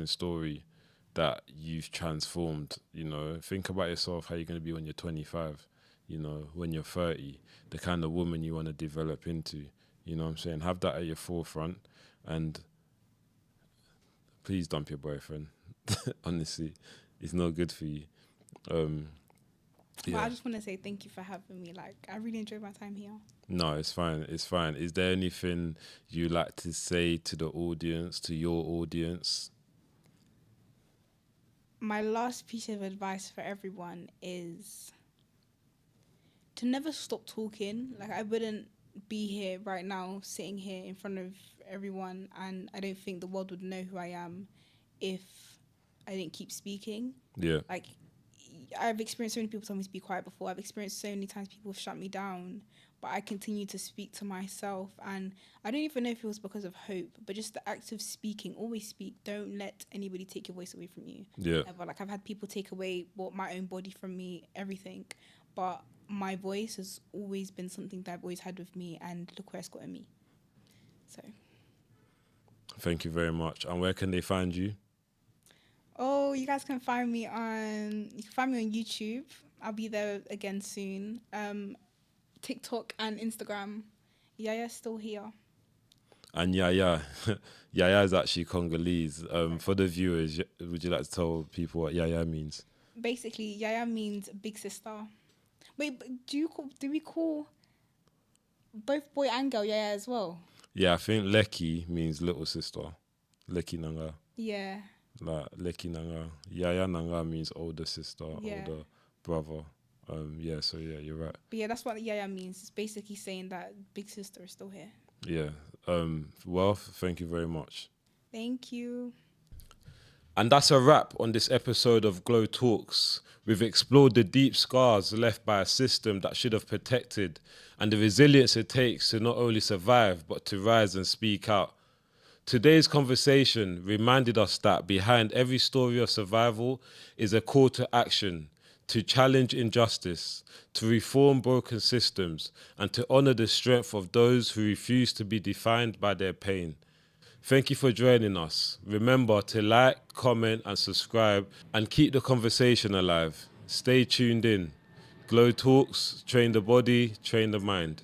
story that you've transformed. You know, think about yourself, how you're going to be when you're 25, you know, when you're 30, the kind of woman you want to develop into. You know what I'm saying? Have that at your forefront, and please dump your boyfriend. Honestly, it's not good for you. Well, I just want to say thank you for having me. Like, I really enjoyed my time here. No, it's fine. It's fine. Is there anything you like to say to the audience, to your audience? My last piece of advice for everyone is to never stop talking. Like, I wouldn't be here right now, sitting here in front of everyone, and I don't think the world would know who I am if I didn't keep speaking. Yeah. Like, I've experienced so many people tell me to be quiet before. I've experienced so many times people shut me down, but I continue to speak to myself. And I don't even know if it was because of hope, but just the act of speaking. Always speak. Don't let anybody take your voice away from you. Yeah. Ever. Like, I've had people take away my own body from me, everything. But my voice has always been something that I've always had with me, and look where it's gotten me. So. Thank you very much. And where can they find you? Oh, you guys can find me on YouTube. I'll be there again soon. TikTok and Instagram. Yaya's still here. And Yaya is actually Congolese. For the viewers, would you like to tell people what Yaya means? Basically, Yaya means big sister. Wait, but do we call both boy and girl Yaya as well? Yeah, I think Leki means little sister. Leki Nanga. Yeah. Like Leki Nanga. Yaya Nanga means older sister, older brother. So you're right. But yeah, that's what Yaya means. It's basically saying that big sister is still here. Yeah. Well, thank you very much. Thank you. And that's a wrap on this episode of GloTalks. We've explored the deep scars left by a system that should have protected, and the resilience it takes to not only survive, but to rise and speak out. Today's conversation reminded us that behind every story of survival is a call to action, to challenge injustice, to reform broken systems, and to honor the strength of those who refuse to be defined by their pain. Thank you for joining us. Remember to like, comment, and subscribe, and keep the conversation alive. Stay tuned in. GloTalks, train the body, train the mind.